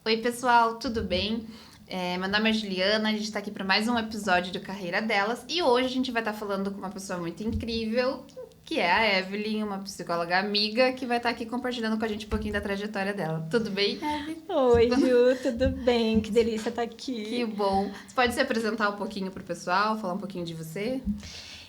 Oi, pessoal, tudo bem? Meu nome é Juliana, a gente tá aqui para mais um episódio do Carreira Delas e hoje a gente vai estar falando com uma pessoa muito incrível, que é a Evelyn, uma psicóloga amiga, que vai estar aqui compartilhando com a gente um pouquinho da trajetória dela. Tudo bem, Evelyn? Oi, Ju, tudo bem? Que delícia estar aqui. Que bom! Você pode se apresentar um pouquinho pro pessoal, falar um pouquinho de você?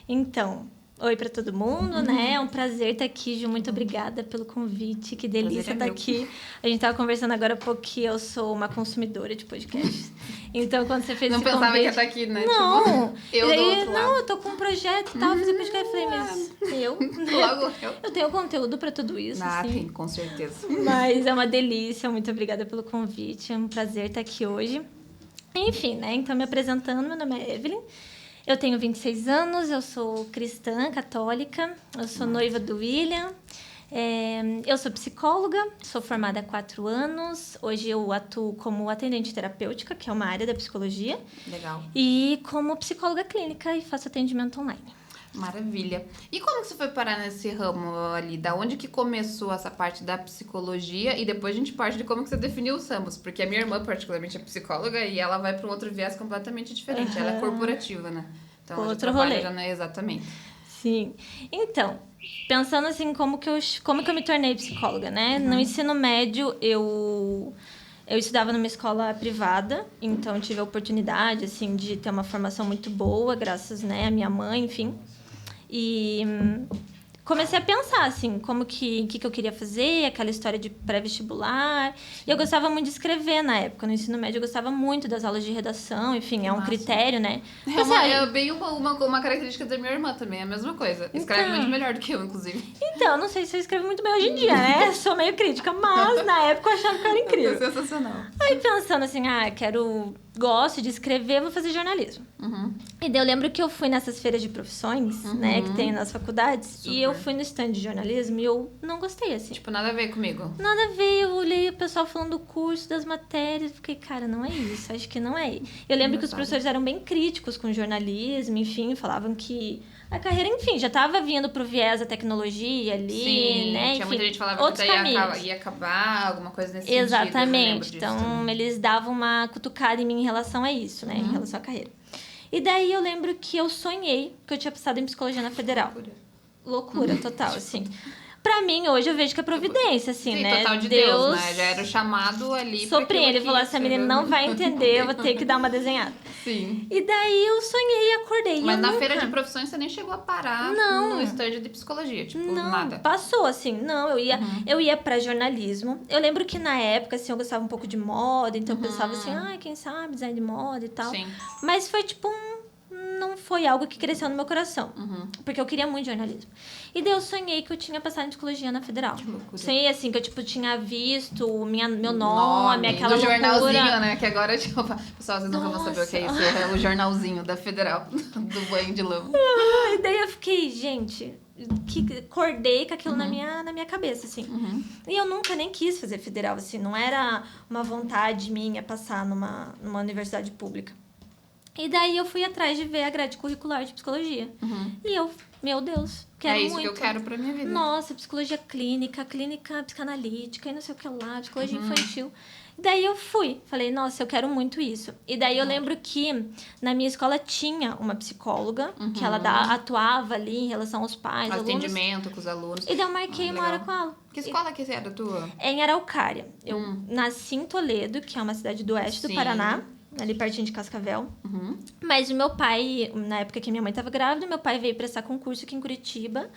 Então, oi para todo mundo, né? É um prazer estar aqui, Ju. Muito obrigada pelo convite. Que delícia estar aqui. A gente estava conversando agora há pouco que eu sou uma consumidora de podcasts. Então, quando você fez Não esse pensava convite... que ia estar aqui, né? Não! Tipo, eu do outro lado. Não, eu tô com um projeto e tal, fazer podcast. Eu falei, mas eu? Logo eu. Eu tenho conteúdo para tudo isso, assim. Tem, com certeza. Mas é uma delícia. Muito obrigada pelo convite. É um prazer estar aqui hoje. Enfim, né? Então, me apresentando, meu nome é Evelyn. Eu tenho 26 anos, eu sou cristã, católica, eu sou noiva do William, eu sou psicóloga, sou formada há 4 anos, hoje eu atuo como atendente terapêutica, que é uma área da psicologia. Legal. E como psicóloga clínica e faço atendimento online. Maravilha. E como que você foi parar nesse ramo ali? Da onde que começou essa parte da psicologia? E depois a gente parte de como que você definiu os ramos. Porque a minha irmã, particularmente, é psicóloga e ela vai para um outro viés completamente diferente. Ela é corporativa, né? Então, ela Outro trabalha rolê. já não é exatamente. Sim. Então, pensando assim, como que eu me tornei psicóloga, né? No ensino médio, eu estudava numa escola privada, então tive a oportunidade, assim, de ter uma formação muito boa, graças, né, à minha mãe, enfim. E comecei a pensar, assim, como que eu queria fazer, aquela história de pré-vestibular. E eu gostava muito de escrever na época. No ensino médio, eu gostava muito das aulas de redação. Enfim, é um critério, né? É bem uma característica da minha irmã também, é a mesma coisa. Escreve muito melhor do que eu, inclusive. Então, não sei se eu escrevo muito bem hoje em dia, né? Sou meio crítica, mas na época eu achava que era incrível. É sensacional. Aí pensando assim, gosto de escrever, vou fazer jornalismo. E daí eu lembro que eu fui nessas feiras de profissões, né, que tem nas faculdades, Super. e eu fui no stand de jornalismo e eu não gostei, assim. Tipo, nada a ver comigo. Nada a ver, eu olhei o pessoal falando do curso, das matérias, fiquei, cara, não é isso, acho que não é. Eu lembro que os professores eram bem críticos com jornalismo, enfim, falavam que a carreira, enfim, já estava vindo pro viés da tecnologia ali, Sim, né? Tinha enfim, muita gente que falava outros que caminhos. ia acabar, alguma coisa nesse Exatamente. sentido. Então, eles davam uma cutucada em mim em relação a isso, né? Em relação à carreira. E daí eu lembro que eu sonhei que eu tinha passado em psicologia na Federal. Loucura total, assim. Pra mim, hoje eu vejo que é providência, assim, Sim, né? total de Deus, né? Já era o chamado ali. Soprinha, ele falou, essa menina não vai entender, eu vou ter que dar uma desenhada. Sim. E daí eu sonhei e acordei. Mas na feira de profissões você nem chegou a parar no stand de psicologia, tipo, não, nada. Passou, assim, não, eu ia pra jornalismo. Eu lembro que na época, assim, eu gostava um pouco de moda, então eu pensava assim, quem sabe, design de moda e tal. Sim. Mas foi tipo não foi algo que cresceu no meu coração. Porque eu queria muito jornalismo. E daí eu sonhei que eu tinha passado em psicologia na Federal. Que loucura. Sonhei assim, que eu, tipo, tinha visto meu nome, aquela do loucura. jornalzinho, né? Que agora, tipo, pessoal, vocês nunca vão saber o que é isso. É o jornalzinho da Federal, do banho de lama. E daí eu fiquei, gente, acordei com aquilo na minha cabeça, assim. E eu nunca nem quis fazer Federal, assim. Não era uma vontade minha passar numa universidade pública. E daí eu fui atrás de ver a grade curricular de psicologia. E eu, meu Deus, quero muito. É isso que eu quero pra minha vida. Nossa, psicologia clínica psicanalítica e não sei o que lá, psicologia infantil. Daí eu fui, falei, nossa, eu quero muito isso. E daí eu lembro que na minha escola tinha uma psicóloga, que ela atuava ali em relação aos pais, atendimento com os alunos. E daí eu marquei uma hora com ela. Que escola que era tua? Em Araucária. Eu nasci em Toledo, que é uma cidade do oeste do Paraná. Ali pertinho de Cascavel. Mas o meu pai, na época que minha mãe estava grávida, meu pai veio prestar concurso aqui em Curitiba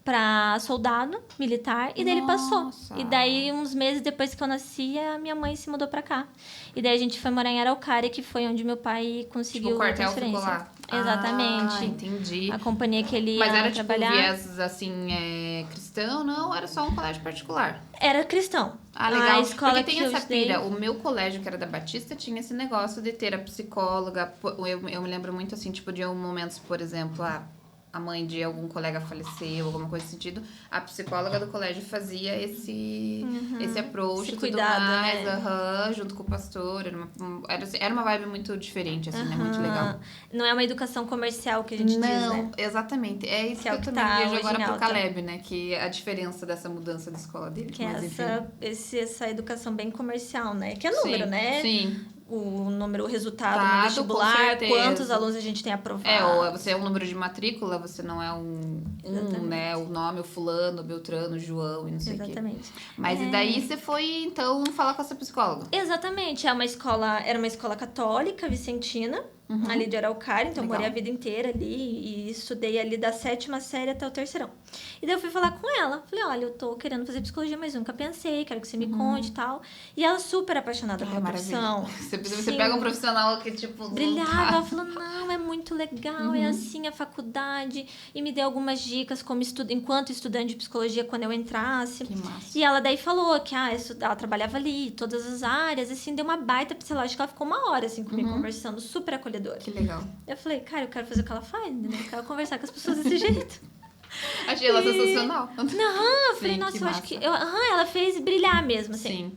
para soldado militar e daí ele passou. E daí, uns meses depois que eu nasci, a minha mãe se mudou para cá. E daí a gente foi morar em Araucária, que foi onde meu pai conseguiu o quartel transferência. Ficou lá. Exatamente. Entendi. A companhia que ele ia Mas era trabalhar. Tipo viés, assim, cristão? Não, era só um colégio particular. Era cristão. Legal. A escola porque tem que essa pira. O meu colégio, que era da Batista, tinha esse negócio de ter a psicóloga. Eu me lembro muito, assim, tipo, de momentos, por exemplo, a mãe de algum colega faleceu, alguma coisa nesse sentido, a psicóloga do colégio fazia esse approach Esse e tudo cuidado, mais, né? junto com o pastor. Era uma vibe muito diferente, assim, né? Muito legal. Não é uma educação comercial que a gente diz, Não, né? exatamente. É isso Que que é o eu que também tá vejo hoje agora em pro alta. Caleb, né? Que é a diferença dessa mudança de escola dele. Que é Mas, enfim. essa educação bem comercial, né? Que é número, Sim, né? sim. O número, o resultado no Com vestibular, certeza. quantos alunos a gente tem aprovado. Ou você é um número de matrícula, você não é né? O nome, o fulano, o Beltrano, o João e não sei o quê. Exatamente. Mas e daí você foi, então, falar com essa psicóloga? Exatamente, era uma escola católica vicentina, ali de Araucária, então eu morei a vida inteira ali e estudei ali da 7ª série até o terceirão. E daí eu fui falar com ela, falei, olha, eu tô querendo fazer psicologia, mas nunca pensei, quero que você me conte e tal. E ela super apaixonada pela profissão. Você pega um profissional que, tipo... Brilhava, ela falou, não, é muito legal, é assim a faculdade, e me deu algumas dicas como enquanto estudante de psicologia quando eu entrasse. Que massa. E ela daí falou que ela trabalhava ali, todas as áreas, assim, deu uma baita psicológica, ela ficou uma hora assim comigo conversando, super acolhedora. Que legal. Eu falei, cara, eu quero fazer o que ela faz, entendeu? Eu quero conversar com as pessoas desse jeito. Achei ela sensacional. Não, eu falei, nossa, eu acho que... ela fez brilhar mesmo, assim. Sim.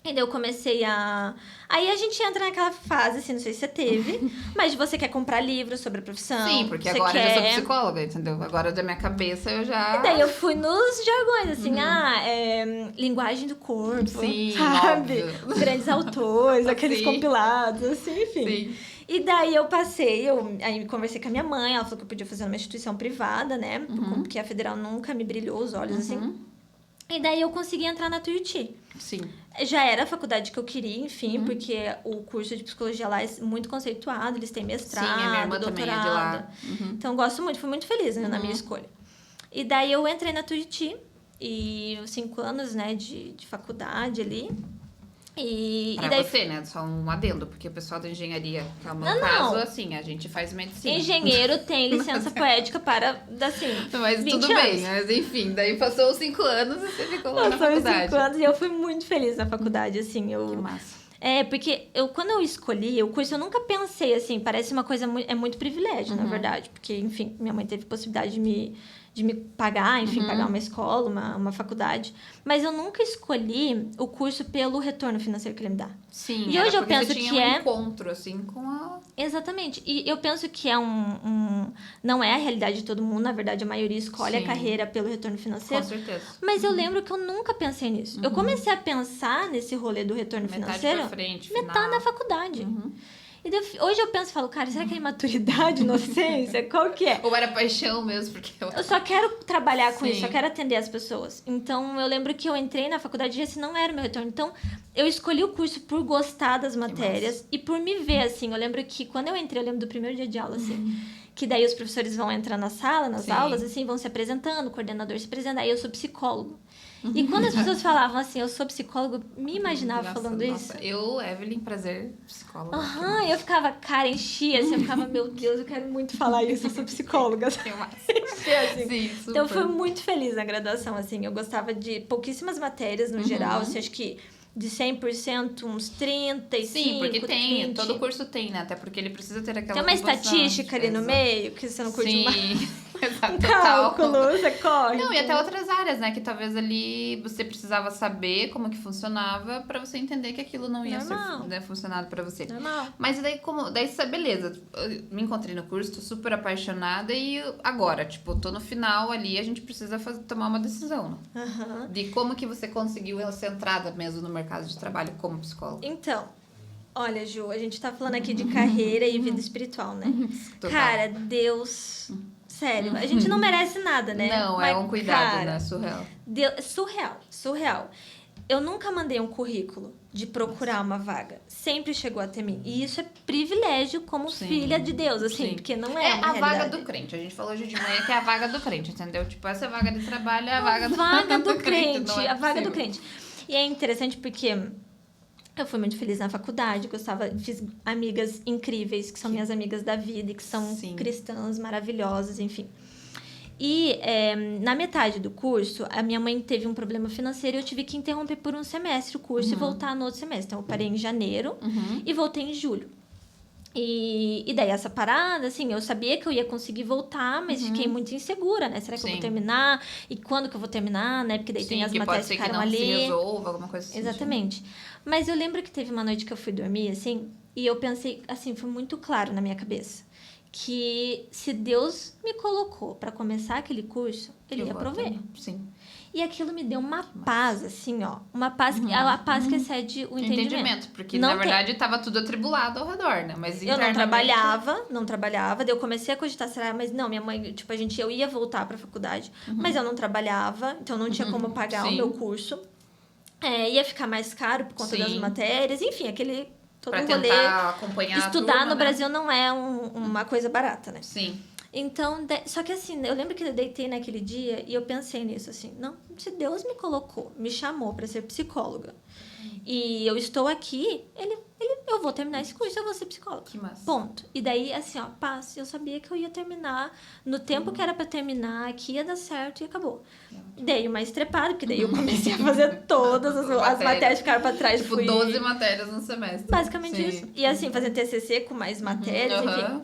E daí eu comecei a... Aí a gente entra naquela fase, assim, não sei se você teve, mas você quer comprar livros sobre a profissão. Sim, porque você agora eu já sou psicóloga, entendeu? Agora da minha cabeça eu já... E daí eu fui nos jargões, assim, linguagem do corpo, Sim, sabe? óbvio. Os grandes autores, aqueles Sim. compilados, assim, enfim. Sim. E daí eu aí conversei com a minha mãe, ela falou que eu podia fazer numa instituição privada, né? Porque a federal nunca me brilhou os olhos, assim. E daí eu consegui entrar na Tuiuti. Sim. Já era a faculdade que eu queria, enfim, porque o curso de psicologia lá é muito conceituado, eles têm mestrado, Sim, a minha irmã doutorado. também é de lá. Então, gosto muito, fui muito feliz, né, na minha escolha. E daí eu entrei na Tuiuti, e 5 anos, né, de faculdade ali. Pra daí você, né? Só um adendo, porque o pessoal da engenharia, que é o meu Não. caso, assim, a gente faz medicina. Engenheiro tem licença poética para, assim, Mas 20 tudo anos. bem, mas enfim, daí passou os 5 anos e você ficou lá na Passou os faculdade. 5 anos e eu fui muito feliz na faculdade, assim, Que massa. Porque quando eu escolhi o curso, eu nunca pensei, assim, parece uma coisa, é muito privilégio, na verdade, porque, enfim, minha mãe teve possibilidade de me pagar, enfim, pagar uma escola, uma faculdade, mas eu nunca escolhi o curso pelo retorno financeiro que ele me dá. Sim, E hoje eu porque penso você tinha que um encontro, assim, com a... Exatamente. E eu penso que não é a realidade de todo mundo. Na verdade, a maioria escolhe a Sim. carreira pelo retorno Com financeiro. certeza. Mas eu lembro que eu nunca pensei nisso. Eu comecei a pensar nesse rolê do retorno Metade financeiro pra frente, metade final. da faculdade. E daí, hoje eu penso e falo, cara, será que é imaturidade, inocência? Qual que é? Ou era paixão mesmo, porque Eu só quero trabalhar com Sim. isso, só quero atender as pessoas. Então, eu lembro que eu entrei na faculdade e esse não era o meu retorno. Então, eu escolhi o curso por gostar das matérias e por me ver, assim. Eu lembro que quando eu entrei, eu lembro do primeiro dia de aula, assim. Que daí os professores vão entrar na sala, nas Sim. aulas, assim, vão se apresentando, o coordenador se apresenta. Aí eu sou psicólogo. E quando as pessoas falavam assim, eu sou psicólogo, me imaginava falando isso. Eu, Evelyn, prazer, psicóloga. Eu ficava, cara, enchia, assim, eu ficava, meu Deus, eu quero muito falar isso, eu sou psicóloga. Que massa. Enchia, assim. Sim, super. Então, eu fui muito feliz na graduação, assim. Eu gostava de pouquíssimas matérias, no geral. Assim, acho que de 100%, uns 35, Sim, porque tem, 20. todo curso tem, né? Até porque ele precisa ter aquela Tem uma ocupação. estatística ali no Exato. meio, que você não curte Sim, um um cálculo, você corre. Não, e até outras áreas, né? Que talvez ali você precisava saber como que funcionava pra você entender que aquilo não ia Normal. ser funcionado pra você. Normal. Mas daí, beleza, eu me encontrei no curso, tô super apaixonada e agora, tipo, tô no final ali, a gente precisa tomar uma decisão, né? De como que você conseguiu ser entrada mesmo no mercado de trabalho como psicóloga. Então, olha, Ju, a gente tá falando aqui de carreira e vida espiritual, né? Total. Cara, Deus... Sério, a gente não merece nada, né? Não, Mas, é um cuidado, cara, né? Surreal. Surreal. Eu nunca mandei um currículo de procurar uma vaga. Sempre chegou até mim. E isso é privilégio como Sim. filha de Deus, assim, Sim. porque não é uma a vaga realidade. do crente. A gente falou hoje de manhã que é a vaga do crente, entendeu? Tipo, essa vaga de trabalho é a vaga do crente, não é a vaga do possível. crente. E é interessante porque eu fui muito feliz na faculdade, fiz amigas incríveis, que são minhas amigas da vida, e que são Sim. cristãs maravilhosas, enfim. E na metade do curso, a minha mãe teve um problema financeiro e eu tive que interromper por um semestre o curso e voltar no outro semestre. Então, eu parei em janeiro e voltei em julho. E daí essa parada, assim, eu sabia que eu ia conseguir voltar, mas fiquei muito insegura, né? Será que eu vou terminar? E quando que eu vou terminar, né? Porque daí tem as matérias que ficaram ali. Pode ser que não se resolva, alguma coisa assim. Exatamente. Mas eu lembro que teve uma noite que eu fui dormir, assim, e eu pensei, assim, foi muito claro na minha cabeça, que se Deus me colocou para começar aquele curso, Ele ia prover. Sim. E aquilo me deu uma paz, assim, ó. Uma paz, a paz que excede o entendimento. Porque, na verdade, tava tudo atribulado ao redor, né? Mas eu não trabalhava. Daí eu comecei a cogitar, será? Mas não, minha mãe, tipo, eu ia voltar pra faculdade, mas eu não trabalhava, então não tinha como pagar o meu curso. Ia ficar mais caro por conta das matérias, enfim, aquele todo pra rolê. Tentar acompanhar Estudar a turma, no né? Brasil não é uma coisa barata, né? Sim. Então, só que assim, eu lembro que eu deitei naquele dia e eu pensei nisso, assim, não, se Deus me colocou, me chamou para ser psicóloga, e eu estou aqui, eu vou terminar esse curso, eu vou ser psicóloga. Que massa. Ponto. E daí, assim, ó, paz, eu sabia que eu ia terminar no tempo que era para terminar, que ia dar certo e acabou. Dei uma estrepada, porque daí eu comecei a fazer todas as matérias ficaram para trás. Tipo, 12 matérias no semestre. Basicamente isso. E assim, fazer TCC com mais matérias, enfim.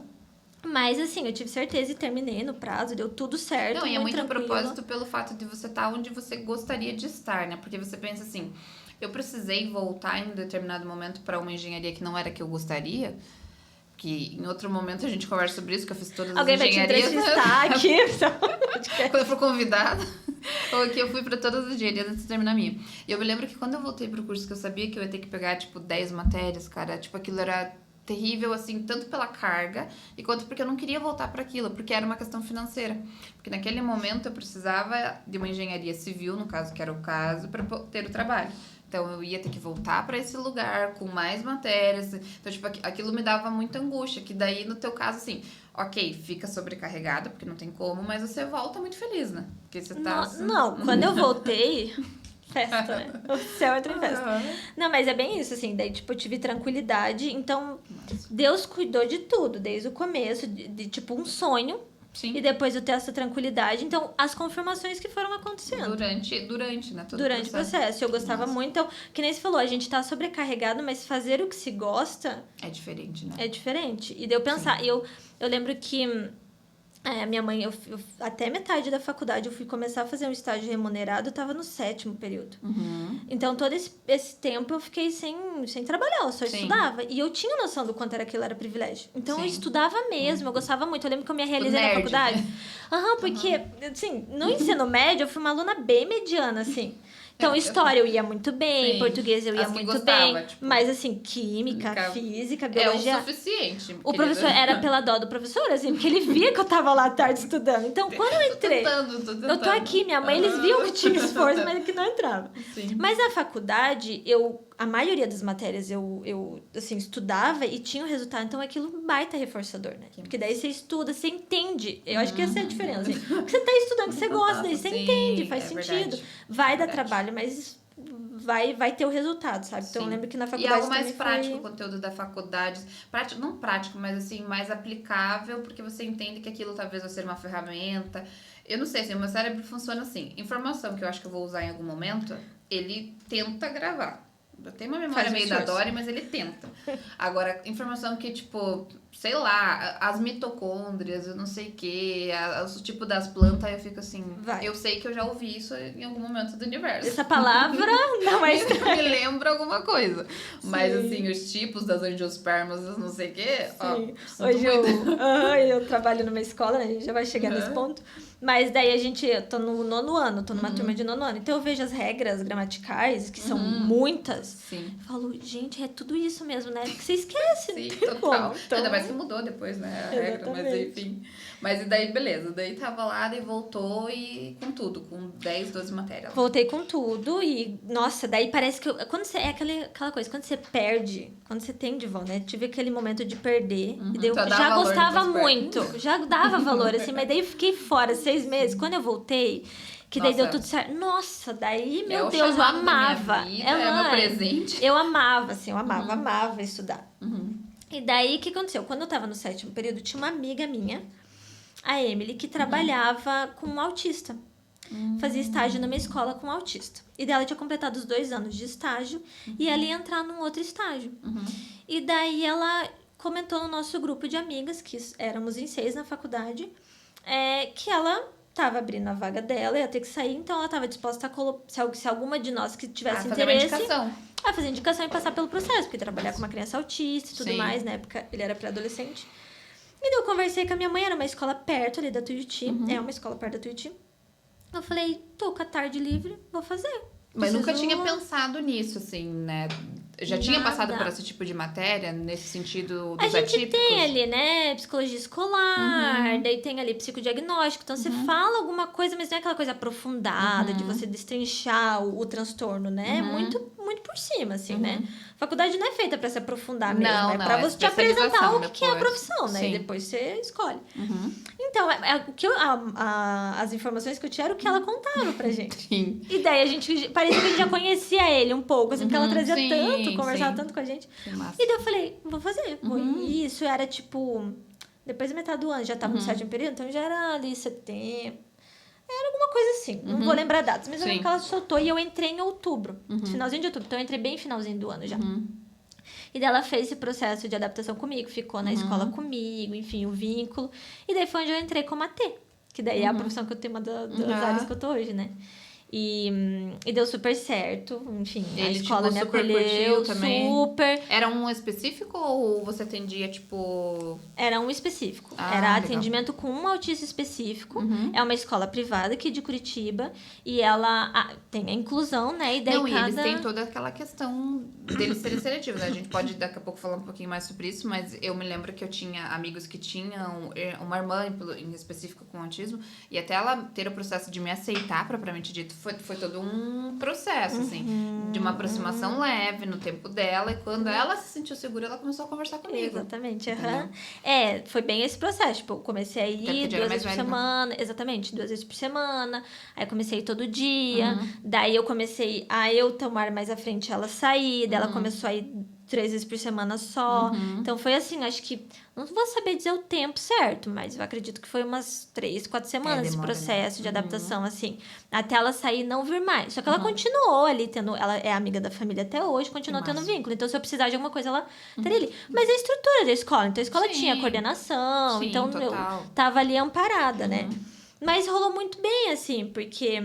Mas, assim, eu tive certeza e terminei no prazo, deu tudo certo. Não, e é muito a tranquilo. propósito pelo fato de você estar onde você gostaria de estar, né? Porque você pensa assim, eu precisei voltar em um determinado momento para uma engenharia que não era que eu gostaria, que em outro momento a gente conversa sobre isso, que eu fiz todas as engenharias. Alguém vai te entrevistar aqui. Quando eu for convidada, ou que eu fui para todas as engenharias antes de terminar a minha. E eu me lembro que quando eu voltei pro curso, que eu sabia que eu ia ter que pegar, tipo, 10 matérias, cara, tipo, aquilo era terrível, assim, tanto pela carga e quanto porque eu não queria voltar para aquilo, porque era uma questão financeira. Porque naquele momento eu precisava de uma engenharia civil, no caso, que era o caso, para ter o trabalho. Então, eu ia ter que voltar para esse lugar com mais matérias. Então, tipo, aquilo me dava muita angústia, que daí, no teu caso, assim, ok, fica sobrecarregado, porque não tem como, mas você volta muito feliz, né? Porque você tá... Não, quando eu voltei... Festa, né? O céu entra em festa. Não, mas é bem isso, assim. Daí, tipo, eu tive tranquilidade. Então, Deus cuidou de tudo, desde o começo, de tipo, um sonho. Sim. E depois eu ter essa tranquilidade. Então, as confirmações que foram acontecendo. Durante, né? Durante o processo. Eu gostava muito. Então, que nem você falou, a gente tá sobrecarregado, mas fazer o que se gosta... É diferente, né? É diferente. E daí eu pensar... Eu lembro que... minha mãe, eu até metade da faculdade, eu fui começar a fazer um estágio remunerado, eu tava no 7º período. Então, todo esse tempo eu fiquei sem trabalhar, eu só estudava. E eu tinha noção do quanto aquilo era privilégio. Então, eu estudava mesmo, eu gostava muito. Eu lembro que eu me realizei na faculdade. Porque, assim, no ensino médio, eu fui uma aluna bem mediana, assim. Então, história eu ia muito bem, português eu ia muito bem. Tipo, mas, assim, química, física, biologia... É o suficiente. O professor era pela dó do professor, assim, porque ele via que eu tava lá à tarde estudando. Então, quando eu entrei... Tô tentando. Eu tô aqui, minha mãe, eles viam que tinha esforço, mas que não entrava. Sim. Mas na faculdade, a maioria das matérias eu assim, estudava e tinha o resultado. Então, aquilo baita reforçador, né? Porque daí você estuda, você entende. Eu acho que essa é a diferença. Assim. Porque você tá estudando, que você gosta, daí você entende, faz sentido. Verdade. Vai dar trabalho, mas vai ter o resultado, sabe? Então, eu lembro que na faculdade e algo mais prático, foi... o conteúdo da faculdade. Prático, não prático, mas assim, mais aplicável, porque você entende que aquilo talvez vai ser uma ferramenta. Eu não sei, assim, o meu cérebro funciona assim. Informação que eu acho que eu vou usar em algum momento, ele tenta gravar. Tem uma memória meio da Dory, mas ele tenta. Agora, informação que, tipo, sei lá, as mitocôndrias, eu não sei o quê, o tipo das plantas, eu fico assim... Eu sei que eu já ouvi isso em algum momento do universo. Essa palavra não é estranha. Me lembra alguma coisa. Mas, assim, os tipos das angiospermas, não sei o quê... Ó, hoje eu trabalho numa escola, né? A gente já vai chegar nesse ponto. Mas daí eu tô no 9º ano, tô numa turma de 9º ano. Então eu vejo as regras gramaticais, que são muitas. Sim. Eu falo, gente, é tudo isso mesmo, né? Porque você esquece. Sim, total. Então... Ainda mais que mudou depois, né? A regra, mas enfim. Mas e daí, beleza. Daí tava lá, daí voltou e com tudo, com 10, 12 matérias. Voltei com tudo e, nossa, daí parece que... Quando você... É aquela coisa, quando você perde, quando você tem de volta, né? Tive aquele momento de perder. E daí eu já gostava muito. Já dava valor, assim, mas daí eu fiquei fora 6 meses. Quando eu voltei... Que daí deu tudo certo. Nossa, daí, meu Deus, eu amava. É meu presente. Eu amava, assim, amava estudar. E daí, o que aconteceu? Quando eu tava no 7º período, tinha uma amiga minha, a Emily, que trabalhava com um autista. Fazia estágio numa escola com um autista. E daí ela tinha completado os 2 anos de estágio e ela ia entrar num outro estágio. E daí ela comentou no nosso grupo de amigas, que éramos em 6 na faculdade, que ela tava abrindo a vaga dela, ia ter que sair, então ela tava disposta a se alguma de nós que tivesse interesse... a fazer indicação e passar pelo processo, porque trabalhar com uma criança autista e tudo mais, na época ele era pré-adolescente. E daí eu conversei com a minha mãe, era uma escola perto ali da Tuiuti, é uma escola perto da Tuiuti. Eu falei, tô com a tarde livre, vou fazer. Mas nunca tinha pensado nisso, assim, né? Já tinha passado por esse tipo de matéria, nesse sentido dos atípicos? A gente tem ali, né, psicologia escolar, daí tem ali psicodiagnóstico, então você fala alguma coisa, mas não é aquela coisa aprofundada de você destrinchar o transtorno, né? Muito por cima, assim, né? Faculdade não é feita pra se aprofundar mesmo, é pra você te apresentar o que é a profissão, né? Sim. E depois você escolhe. Então, as informações que eu tinha era o que ela contava pra gente. Sim. E daí parecia que a gente já conhecia ele um pouco, assim, porque ela trazia tanto, conversava tanto com a gente. E daí eu falei, vou fazer. E isso era tipo, depois da metade do ano, já tava no 7º período, então já era ali setembro. Era alguma coisa assim, não vou lembrar datas, mas eu lembro que ela soltou e eu entrei em outubro, finalzinho de outubro, então eu entrei bem finalzinho do ano já. E daí ela fez esse processo de adaptação comigo, ficou na escola comigo, enfim, o vínculo. E daí foi onde eu entrei como AT, que daí é a profissão que eu tenho, uma das áreas que eu tô hoje, né? E deu super certo, enfim, a escola me acolheu super. Era um específico ou você atendia, tipo... Era um específico, era atendimento com um autista específico, é uma escola privada aqui de Curitiba, e ela tem a inclusão, né, e daí e eles têm toda aquela questão deles serem seletivos, né? A gente pode daqui a pouco falar um pouquinho mais sobre isso, mas eu me lembro que eu tinha amigos que tinham uma irmã em específico com autismo, e até ela ter o processo de me aceitar, propriamente dito, foi todo um processo, assim, de uma aproximação leve no tempo dela, e quando ela se sentiu segura, ela começou a conversar comigo. Exatamente, foi bem esse processo, tipo, eu comecei a ir 2 vezes por semana, exatamente, 2 vezes por semana, aí comecei a ir todo dia, daí eu comecei a eu tomar mais à frente ela sair, daí ela começou a ir 3 vezes por semana só. Então foi assim, acho que não vou saber dizer o tempo certo, mas eu acredito que foi umas 3, 4 semanas esse processo de adaptação, assim, até ela sair e não vir mais. Só que ela continuou ali ela é amiga da família até hoje, continuou tendo vínculo. Então, se eu precisar de alguma coisa, ela estaria ali. Mas a estrutura da escola, então a escola tinha coordenação, então eu tava ali amparada, né? Mas rolou muito bem, assim, porque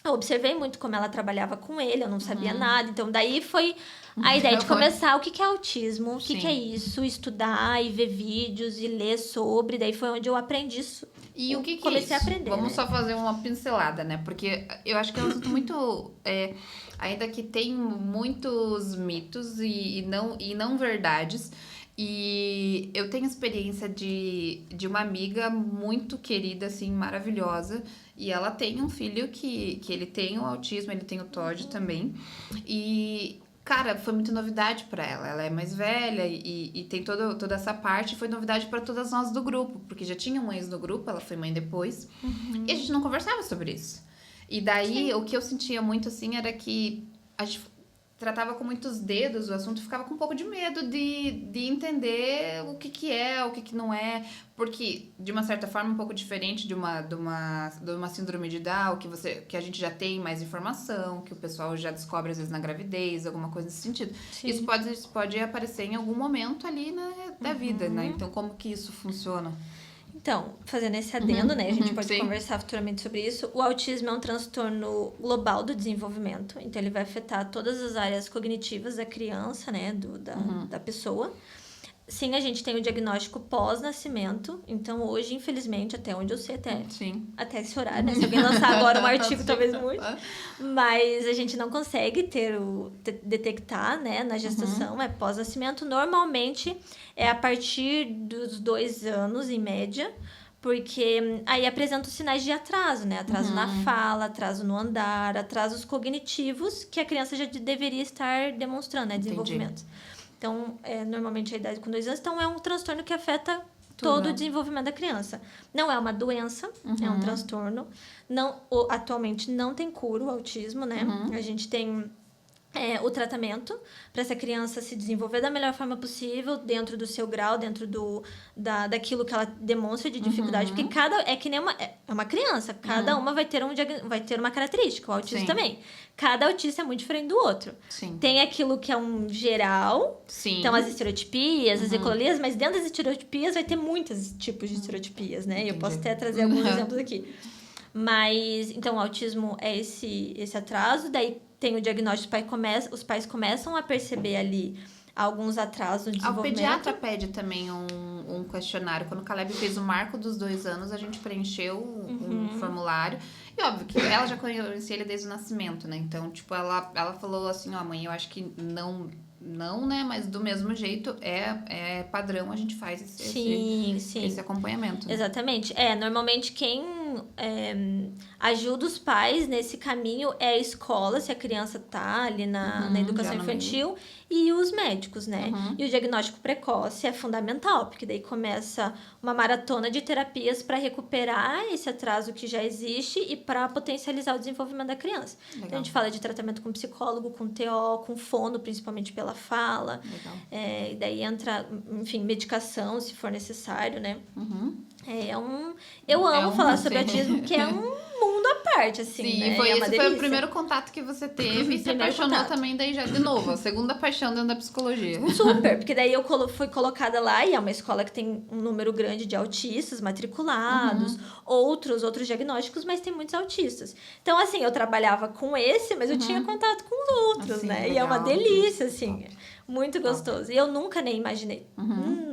eu observei muito como ela trabalhava com ele, eu não sabia nada. Então, daí foi a ideia de começar o que é autismo, o que é isso, estudar e ver vídeos e ler sobre. Daí foi onde eu aprendi isso. E o que comecei é isso? A aprender. Vamos só fazer uma pincelada, né? Porque eu acho que é um assunto muito... ainda que tem muitos mitos e não verdades. E eu tenho experiência de uma amiga muito querida, assim, maravilhosa. E ela tem um filho que ele tem o autismo, ele tem o TOD também. E... cara, foi muita novidade pra ela. Ela é mais velha e tem toda essa parte. Foi novidade pra todas nós do grupo. Porque já tinha mães no grupo, ela foi mãe depois. E a gente não conversava sobre isso. E daí, o que eu sentia muito, assim, era que a gente tratava com muitos dedos o assunto. Ficava com um pouco de medo de entender o que é, o que não é. Porque, de uma certa forma, um pouco diferente de uma síndrome de Down, que a gente já tem mais informação, que o pessoal já descobre, às vezes, na gravidez, alguma coisa nesse sentido. Sim. Isso pode aparecer em algum momento ali, né, da vida, né? Então, como que isso funciona? Então, fazendo esse adendo, né? A gente pode conversar futuramente sobre isso. O autismo é um transtorno global do desenvolvimento. Então, ele vai afetar todas as áreas cognitivas da criança, né? Da pessoa. Sim, a gente tem o diagnóstico pós-nascimento. Então, hoje, infelizmente, até onde eu sei, até esse horário, né? Se alguém lançar agora um artigo, talvez mude. Mas a gente não consegue detectar, né? Na gestação, é pós-nascimento. Normalmente, é a partir dos 2 anos, em média. Porque aí apresenta os sinais de atraso, né? Atraso na fala, atraso no andar, atrasos cognitivos que a criança já deveria estar demonstrando, né? Desenvolvimento. Então, normalmente a idade com 2 anos. Então, é um transtorno que afeta todo o desenvolvimento da criança. Não é uma doença, é um transtorno. Atualmente não tem cura o autismo, né? A gente tem o tratamento para essa criança se desenvolver da melhor forma possível, dentro do seu grau, dentro daquilo que ela demonstra de dificuldade. Porque é que nem uma criança, cada uma vai ter uma característica, o autista Sim. também. Cada autista é muito diferente do outro. Sim. Tem aquilo que é um geral, Sim. então as estereotipias, as ecolias, mas dentro das estereotipias vai ter muitos tipos de estereotipias, né? E eu posso até trazer alguns exemplos aqui. Mas, então, o autismo é esse atraso, daí tem o diagnóstico, os pais começam a perceber ali alguns atrasos no desenvolvimento. O pediatra pede também um questionário. Quando o Caleb fez o marco dos 2 anos, a gente preencheu um formulário. E óbvio que ela já conhecia ele desde o nascimento, né? Então, tipo, ela falou assim, ó, mãe, eu acho que não, né? Mas do mesmo jeito, é padrão, a gente faz esse acompanhamento. Né? Exatamente. Normalmente quem ajuda os pais nesse caminho é a escola, se a criança tá ali na educação infantil, e os médicos, né? E o diagnóstico precoce é fundamental, porque daí começa uma maratona de terapias para recuperar esse atraso que já existe e para potencializar o desenvolvimento da criança. Legal. Então, a gente fala de tratamento com psicólogo, com TO, com fono, principalmente pela fala. Legal. E daí entra, enfim, medicação, se for necessário, né? Eu amo falar sobre autismo, porque é um mundo à parte, assim, Sim, né? esse foi o primeiro contato que você teve e se apaixonou também daí já de novo. A segunda paixão dentro da psicologia. Super, porque daí eu fui colocada lá e é uma escola que tem um número grande de autistas matriculados, outros diagnósticos, mas tem muitos autistas. Então, assim, eu trabalhava com esse, mas eu tinha contato com os outros, assim, né? legal, e é uma delícia, assim. Top. Muito gostoso. E eu nunca nem imaginei.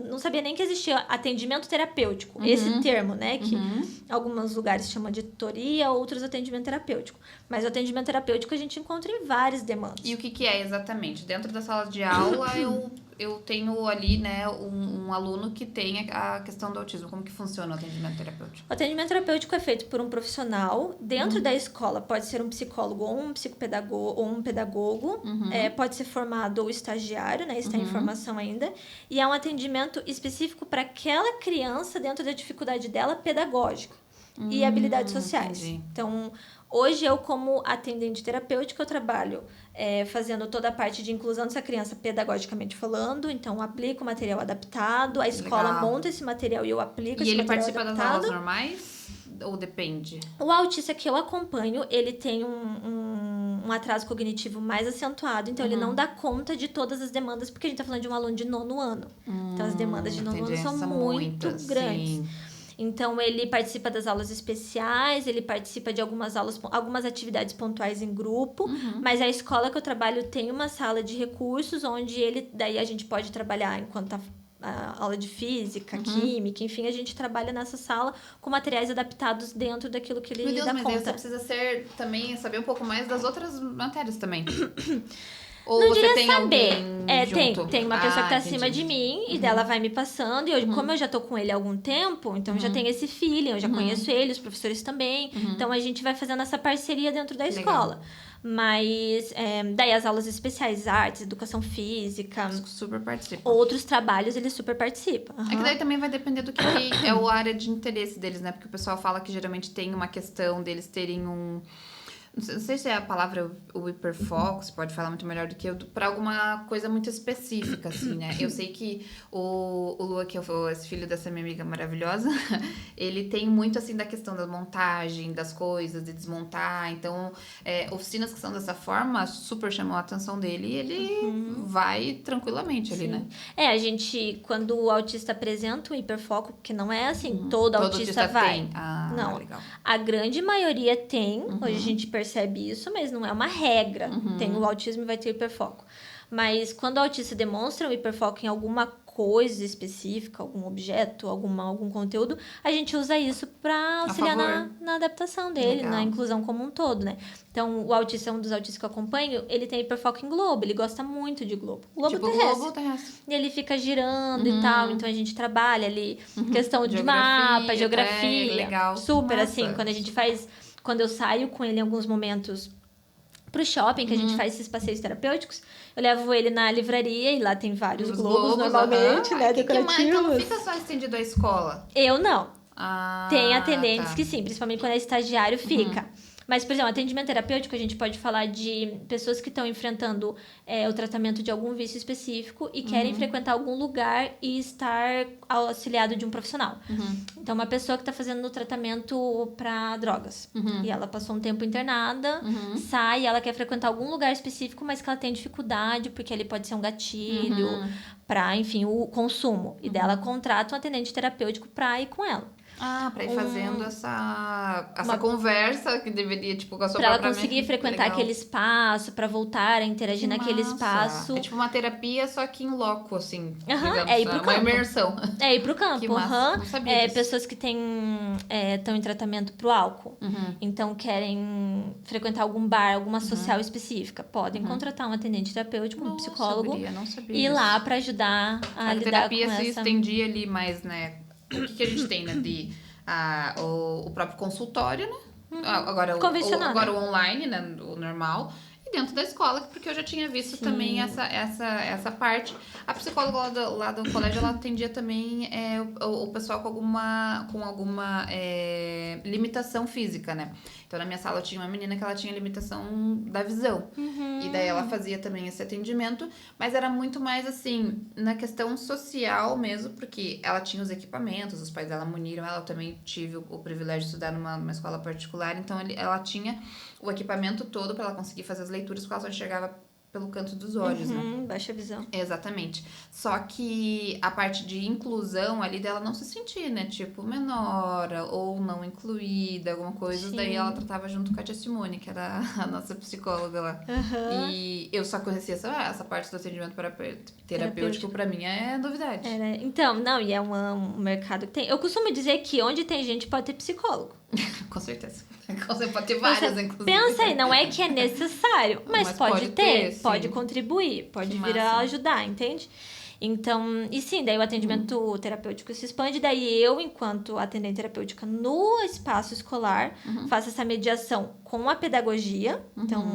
Não sabia nem que existia atendimento terapêutico. Esse termo, né? Que alguns lugares chamam de tutoria, outros atendimento terapêutico. Mas o atendimento terapêutico a gente encontra em várias demandas. E o que é exatamente? Dentro da sala de aula, eu tenho ali, né, um aluno que tem a questão do autismo. Como que funciona o atendimento terapêutico? O atendimento terapêutico é feito por um profissional. Dentro da escola pode ser um psicólogo ou um psicopedagogo ou um pedagogo. Pode ser formado ou estagiário, né? Está em formação ainda. E é um atendimento específico para aquela criança dentro da dificuldade dela pedagógica e habilidades sociais. Entendi. Então, hoje eu, como atendente terapêutica, eu trabalho fazendo toda a parte de inclusão dessa criança pedagogicamente falando. Então, eu aplico material adaptado, a escola Legal. monta esse material e eu aplico E esse ele material participa adaptado. das aulas normais? Ou depende? O autista que eu acompanho, ele tem um atraso cognitivo mais acentuado, então ele não dá conta de todas as demandas, porque a gente tá falando de um aluno de 9º ano. Então as demandas de 9º ano são muito grandes. Sim. Então ele participa das aulas especiais, ele participa de algumas atividades pontuais em grupo, mas a escola que eu trabalho tem uma sala de recursos onde daí a gente pode trabalhar enquanto a aula de física, química, enfim, a gente trabalha nessa sala com materiais adaptados dentro daquilo que ele Meu Deus, dá mas conta. aí você precisa saber um pouco mais das outras matérias também. Ou Não você diria tem saber. alguém junto? Tem uma pessoa que tá entendi. acima de mim e dela vai me passando. E como eu já tô com ele há algum tempo, então eu já tenho esse feeling, eu já conheço ele, os professores também. Então a gente vai fazendo essa parceria dentro da escola. Mas daí as aulas especiais, artes, educação física, Super participa. outros trabalhos, ele super participa. É que daí também vai depender do que é a área de interesse deles, né? Porque o pessoal fala que geralmente tem uma questão deles terem um... Não sei se é a palavra o hiperfoco, você pode falar muito melhor do que eu, para alguma coisa muito específica, assim, né? Eu sei que o Lua, que é esse filho dessa minha amiga maravilhosa, ele tem muito, assim, da questão da montagem, das coisas, de desmontar. Então, oficinas que são dessa forma super chamam a atenção dele e ele vai tranquilamente ali, né? A gente, quando o autista apresenta um hiperfoco, porque não é assim, todo autista vai. Tem. Ah, não, legal. a grande maioria tem, hoje a gente percebe isso, mas não é uma regra. Tem o autismo e vai ter hiperfoco. Mas quando o autista demonstra um hiperfoco em alguma coisa específica, algum objeto, algum conteúdo, a gente usa isso para auxiliar na adaptação dele, Legal. na inclusão como um todo, né? Então, o autista é um dos autistas que eu acompanho, ele tem hiperfoco em globo, ele gosta muito de globo. Globo Tipo terrestre. globo terrestre. E ele fica girando e tal, então a gente trabalha ali questão de mapa, geografia. Legal. Super, Nossa. assim, quando eu saio com ele em alguns momentos pro shopping, que a gente faz esses passeios terapêuticos, eu levo ele na livraria e lá tem vários globos normalmente, né, decorativos. Então não fica só estendido à escola? Eu não. Ah, Tem atendentes tá. que sim, principalmente quando é estagiário, fica. Mas, por exemplo, atendimento terapêutico, a gente pode falar de pessoas que estão enfrentando o tratamento de algum vício específico e querem frequentar algum lugar e estar auxiliado de um profissional. Então, uma pessoa que está fazendo o tratamento para drogas e ela passou um tempo internada, sai, ela quer frequentar algum lugar específico, mas que ela tem dificuldade, porque ali pode ser um gatilho para, enfim, o consumo. E daí ela contrata um atendente terapêutico para ir com ela. Pra ir fazendo essa conversa que deveria, tipo, com a sua pra ela própria conseguir mente. frequentar Legal. aquele espaço, pra voltar a interagir Que naquele massa. espaço. É tipo uma terapia, só que em loco, assim. Digamos, ir pro uma campo. imersão. É, ir pro campo. Que massa. Não sabia disso. Pessoas que estão em tratamento pro álcool. Então, querem frequentar algum bar, alguma social específica. Podem contratar um atendente terapêutico, um psicólogo. Não sabia E ir disso. lá pra ajudar a lidar com terapia se essa... estendia ali mais, né? O que a gente tem, né? O próprio consultório, né? Agora, Convencional, agora né? o online, né? O normal. E dentro da escola, porque eu já tinha visto também essa parte. A psicóloga lá do colégio, ela atendia também o pessoal com alguma limitação física, né? Então, na minha sala, eu tinha uma menina que ela tinha limitação da visão. E daí, ela fazia também esse atendimento. Mas era muito mais, assim, na questão social mesmo, porque ela tinha os equipamentos, os pais dela muniram ela. Eu também tive o privilégio de estudar numa escola particular. Então, ela tinha o equipamento todo para ela conseguir fazer as leituras, porque ela só enxergava pelo canto dos olhos, né? Baixa visão. Exatamente. Só que a parte de inclusão ali dela não se sentia, né? Tipo, menor ou não incluída, alguma coisa. Sim. Daí ela tratava junto com a tia Simone, que era a nossa psicóloga lá. E eu só conhecia essa parte do atendimento terapêutico, pra mim é novidade. Então, não, e é um mercado que tem... Eu costumo dizer que onde tem gente pode ter psicólogo. Com certeza. Pode ter várias, inclusive. Pensa aí, não é que é necessário, mas pode ter, sim. pode contribuir, pode vir a ajudar, entende? Então, e sim, daí o atendimento terapêutico se expande, daí eu, enquanto atendente terapêutica no espaço escolar, faço essa mediação com a pedagogia, então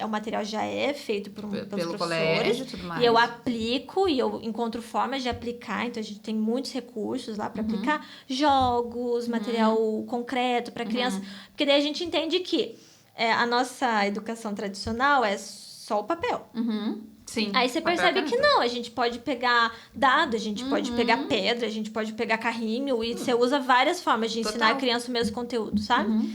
o material já é feito pelos professores, colégio e tudo mais. e eu aplico, e eu encontro formas de aplicar, então a gente tem muitos recursos lá para aplicar, jogos, material concreto para criança, porque daí a gente entende que a nossa educação tradicional é só o papel. Sim. Aí você percebe que não, a gente pode pegar dado, a gente pode pegar pedra, a gente pode pegar carrinho, e você usa várias formas de ensinar a criança o mesmo conteúdo, sabe?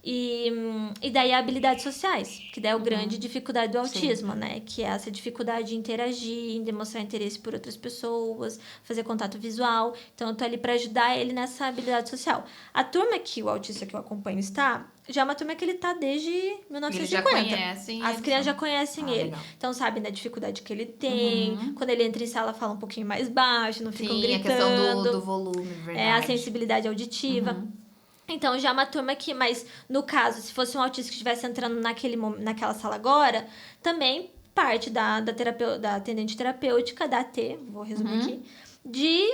E daí habilidades sociais, que daí é a grande dificuldade do autismo, né? Que é essa dificuldade de interagir, em demonstrar interesse por outras pessoas, fazer contato visual. Então, eu tô ali para ajudar ele nessa habilidade social. A turma que o autista que eu acompanho está, já é uma turma que ele tá desde 1950. Eles já conhecem. As crianças já conhecem ele. Legal. Então, sabem da dificuldade que ele tem. Quando ele entra em sala, fala um pouquinho mais baixo, não ficam gritando. A questão do volume, verdade. A sensibilidade auditiva. Então, já é uma turma que... Mas, no caso, se fosse um autista que estivesse entrando naquela sala agora, também parte da atendente terapêutica, da AT, vou resumir aqui, de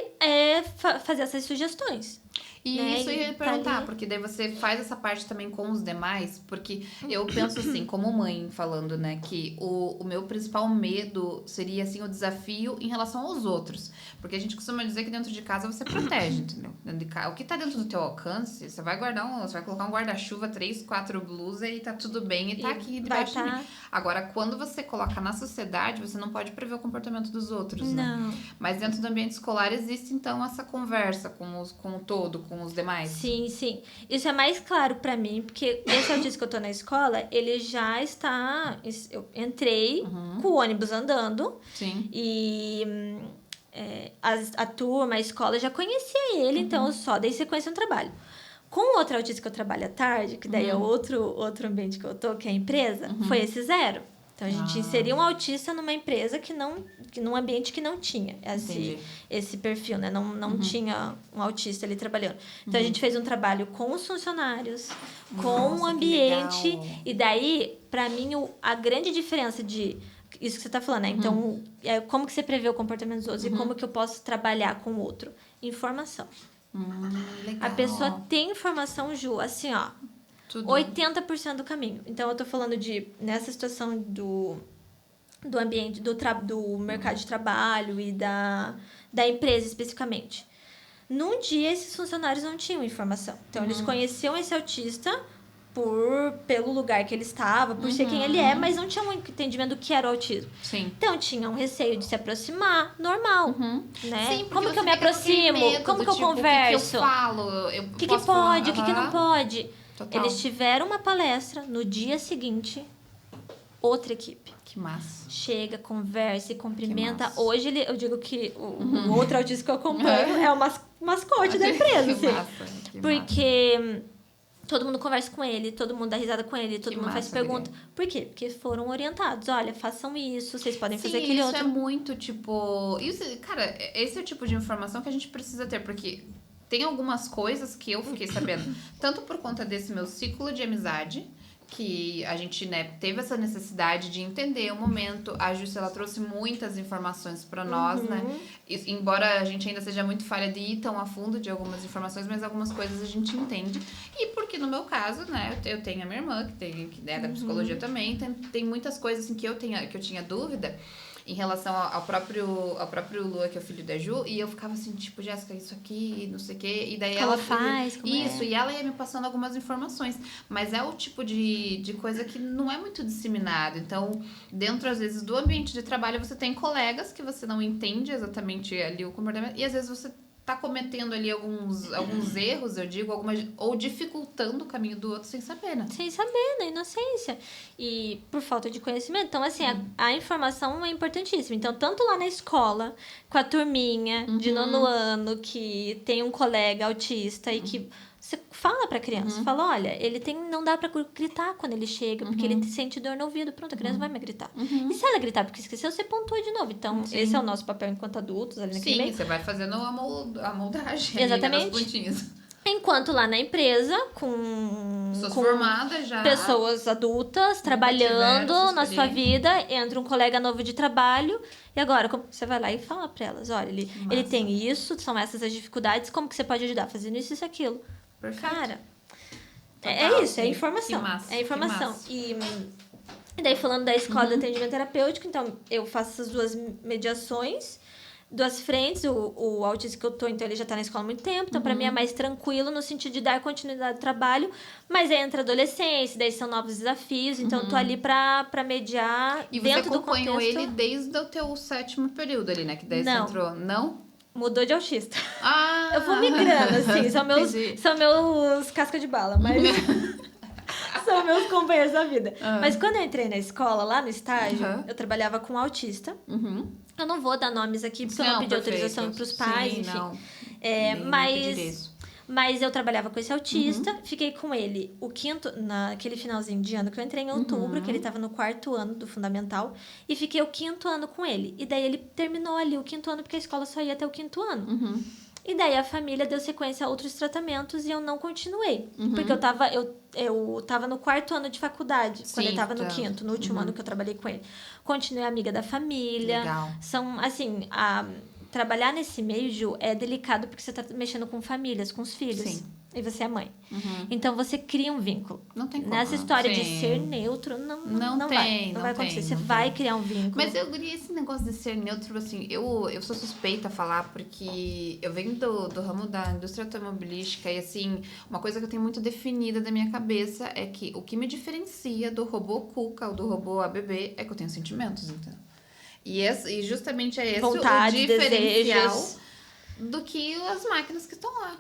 fazer essas sugestões. E né? isso eu ia perguntar, porque daí você faz essa parte também com os demais, porque eu penso assim, como mãe falando, né, que o meu principal medo seria, assim, o desafio em relação aos outros. Porque a gente costuma dizer que dentro de casa você protege, entendeu? Dentro de casa, o que tá dentro do teu alcance, você vai colocar um guarda-chuva, 3, 4 blusas e tá tudo bem e tá aqui debaixo de mim. Agora, quando você coloca na sociedade, você não pode prever o comportamento dos outros, né? Não. Mas dentro do ambiente escolar existe, então, essa conversa com o todo, com os demais. Sim, sim. Isso é mais claro pra mim, porque esse autista que eu tô na escola, ele já está... Eu entrei com o ônibus andando. Sim. E a turma, a escola já conhecia ele, então eu só dei sequência no trabalho. Com o outro autista que eu trabalho à tarde, que daí é outro ambiente que eu tô, que é a empresa, foi esse 0. Então, a gente inseriu um autista numa empresa num ambiente que não tinha esse perfil, né? Não tinha um autista ali trabalhando. Então, a gente fez um trabalho com os funcionários, com o ambiente. E daí, pra mim, a grande diferença de... Isso que você tá falando, né? Então, como que você prevê o comportamento dos outros e como que eu posso trabalhar com o outro? Informação. Legal. A pessoa tem informação, Ju, assim, ó... Tudo. 80% do caminho. Então, eu tô falando nessa situação do ambiente, do mercado de trabalho e da empresa especificamente. Num dia, esses funcionários não tinham informação. Então, eles conheciam esse autista pelo lugar que ele estava, por ser quem ele é, mas não tinha um entendimento do que era o autismo. Sim. Então, tinha um receio de se aproximar, normal, né? Sim, Como você que eu me fica com aquele aproximo? medo Como do que eu tipo, converso? O que eu falo? O que pode, o que não pode? Total. Eles tiveram uma palestra, no dia seguinte, outra equipe. Que massa. Chega, conversa e cumprimenta. massa. Hoje, eu digo que o outro autista que eu acompanho é o mascote da empresa, assim. Que massa. Porque todo mundo conversa com ele, todo mundo dá risada com ele, todo Que mundo faz massa, pergunta. Por quê? Porque foram orientados. Olha, façam isso, vocês podem fazer aquele isso outro. é muito, tipo... Isso, cara, esse é o tipo de informação que a gente precisa ter, porque tem algumas coisas que eu fiquei sabendo, tanto por conta desse meu ciclo de amizade, que a gente, né, teve essa necessidade de entender o momento. A Júcia, ela trouxe muitas informações para nós, né? E, embora a gente ainda seja muito falha de ir tão a fundo de algumas informações, mas algumas coisas a gente entende. E porque no meu caso, né, eu tenho a minha irmã, que é da psicologia também, tem muitas coisas assim, que eu tinha dúvida em relação ao próprio Lua, que é o filho da Ju, e eu ficava assim, tipo, Jéssica, isso aqui, não sei o quê, e daí Ela faz, como isso, é. e ela ia me passando algumas informações, mas é o tipo de coisa que não é muito disseminado. Então, dentro, às vezes, do ambiente de trabalho, você tem colegas que você não entende exatamente ali o comportamento, e às vezes você tá cometendo ali alguns erros, eu digo, ou dificultando o caminho do outro sem saber, né? Sem saber, na inocência. E por falta de conhecimento. Então, assim, a informação é importantíssima. Então, tanto lá na escola, com a turminha de 9º ano, que tem um colega autista e que você fala pra criança, fala, olha, não dá pra gritar quando ele chega, porque ele sente dor no ouvido. Pronto, a criança vai me gritar. E se ela gritar porque esqueceu, você pontua de novo. Então, esse é o nosso papel enquanto adultos ali naquele meio. Sim, você vai fazendo a moldagem. Exatamente. Ali, né, das pontinhas. Enquanto lá na empresa, com formadas já. Pessoas adultas, trabalhando na sua vida, entra um colega novo de trabalho, e agora você vai lá e fala pra elas, olha, ele tem isso, são essas as dificuldades, como que você pode ajudar? Fazendo isso e aquilo. Perfeito. Cara, Total, é isso, é informação. Que massa, é informação. massa. E daí, falando da escola de atendimento terapêutico, então, eu faço essas duas mediações, duas frentes. O autista que eu tô, então, ele já tá na escola há muito tempo, então pra mim é mais tranquilo no sentido de dar continuidade ao trabalho, mas aí entra a adolescência, daí são novos desafios, então eu tô ali pra mediar E dentro do contexto. você acompanhou ele desde o teu 7º período ali, né? Que daí você entrou... Não? Mudou de autista. Ah! Eu vou migrando, assim, são meus casca de bala, mas... São meus companheiros da vida. Mas quando eu entrei na escola, lá no estágio, eu trabalhava com autista. Eu não vou dar nomes aqui, porque eu não pedi autorização para os pais, sim, enfim. Não. Mas eu trabalhava com esse autista, fiquei com ele naquele finalzinho de ano que eu entrei em outubro, que ele estava no 4º ano do fundamental, e fiquei o 5º ano com ele. E daí ele terminou ali o 5º ano, porque a escola só ia até o 5º ano. E daí a família deu sequência a outros tratamentos e eu não continuei. Porque eu tava no 4º ano de faculdade, quando ele tava no 5º, no último ano que eu trabalhei com ele. Continuei amiga da família. Legal. São, assim, trabalhar nesse meio, Ju, é delicado porque você tá mexendo com famílias, com os filhos. Sim. E você é mãe. Então você cria um vínculo. Não tem como. Nessa história de ser neutro, não vai acontecer. Você vai criar um vínculo. Mas eu diria esse negócio de ser neutro, assim, eu sou suspeita a falar, porque eu venho do ramo da indústria automobilística e, assim, uma coisa que eu tenho muito definida da minha cabeça é que o que me diferencia do robô Cuca ou do robô ABB é que eu tenho sentimentos, entendeu? E justamente é esse vontade, o diferencial desejos. Do que as máquinas que estão lá.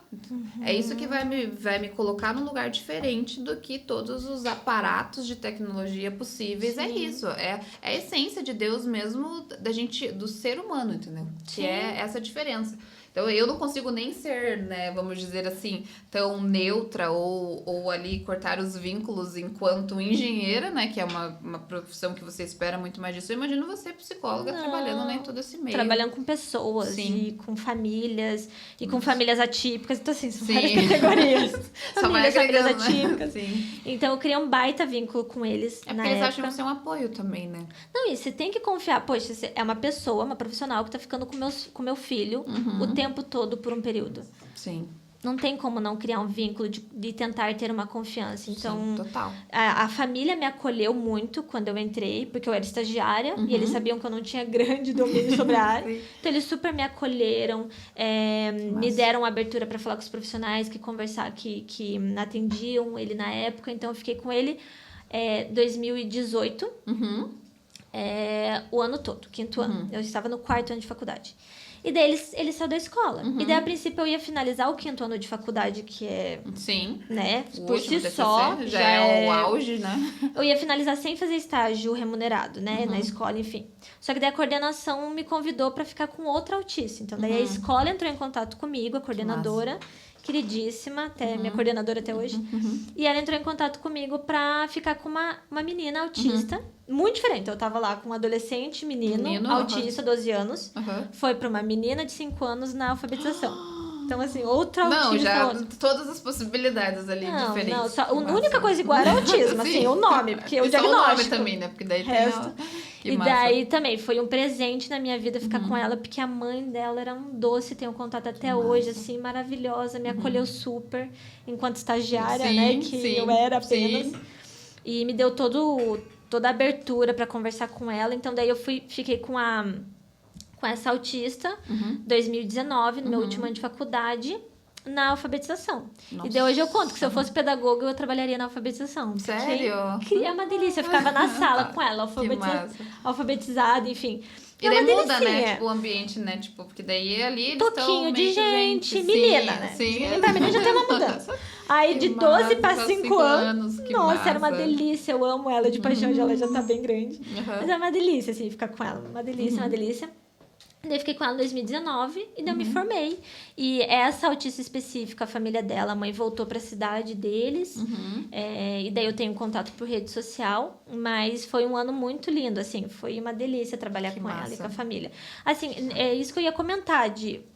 É isso que vai me colocar num lugar diferente do que todos os aparatos de tecnologia possíveis. Sim. É isso. É a essência de Deus mesmo, do ser humano, entendeu? Sim. Que é essa diferença. Então, eu não consigo nem ser, né, vamos dizer assim, tão neutra ou ali cortar os vínculos enquanto engenheira, né, que é uma profissão que você espera muito mais disso. Eu imagino você, psicóloga, trabalhando, né, em todo esse meio. Trabalhando com pessoas, Sim. E com famílias, e com famílias atípicas. Então, assim, são várias categorias. famílias atípicas. Né? Sim. Então, eu criei um baita vínculo com eles. É porque eles acham que você é um apoio também, né? Não, e você tem que confiar. Poxa, você é uma pessoa, uma profissional que tá ficando com meu filho o tempo todo por um período. Sim. não tem como não criar um vínculo de tentar ter uma confiança. Então, Sim, total. A família me acolheu muito quando eu entrei, porque eu era estagiária e eles sabiam que eu não tinha grande domínio sobre a área. Então, eles super me acolheram, me deram abertura para falar com os profissionais que atendiam ele na época. Então, eu fiquei com ele 2018, o ano todo, 5º ano. Eu estava no 4º ano de faculdade. E daí ele saiu da escola. E daí, a princípio, eu ia finalizar o 5º ano de faculdade, que é... Sim. Né? O Por último si TCC só. já é o auge, né? Eu ia finalizar sem fazer estágio remunerado, né? Na escola, enfim. Só que daí a coordenação me convidou para ficar com outra autista. Então, daí a escola entrou em contato comigo, a coordenadora... queridíssima, minha coordenadora até hoje. E ela entrou em contato comigo pra ficar com uma menina autista. Muito diferente. Eu tava lá com um adolescente, menino autista, 12 anos. Foi pra uma menina de 5 anos na alfabetização. Então, assim, outra autista. Não, já todas as possibilidades ali diferentes. Não, só, a única coisa igual era autismo, assim, o nome, porque o diagnóstico. O nome também, né? Porque daí E daí também foi um presente na minha vida ficar com ela, porque a mãe dela era um doce, tenho contato até hoje, assim, maravilhosa, me acolheu super, enquanto estagiária, né, que eu era apenas. E me deu toda a abertura para conversar com ela, então daí eu fiquei com essa autista, 2019, no meu último ano de faculdade, na alfabetização. Nossa. E daí hoje eu conto que se eu fosse pedagoga, eu trabalharia na alfabetização. Sério? É uma delícia. Eu ficava na sala com ela, alfabetizada, enfim. E daí muda, né? Tipo, o ambiente, né? Tipo, porque daí ali eles Toquinho de gente, menina, né? Sim. Pra mim já tem uma mudança. Aí de 12 para 5 anos. Nossa, era uma delícia. Eu amo ela de paixão, ela já tá bem grande. Mas é uma delícia, assim, ficar com ela. Uma delícia, uma delícia. Daí fiquei com ela em 2019 e daí eu me formei. E essa autista específica, a família dela, a mãe voltou para a cidade deles. E daí eu tenho contato por rede social. Mas foi um ano muito lindo, assim. Foi uma delícia trabalhar com ela e com a família. Assim, é isso que eu ia comentar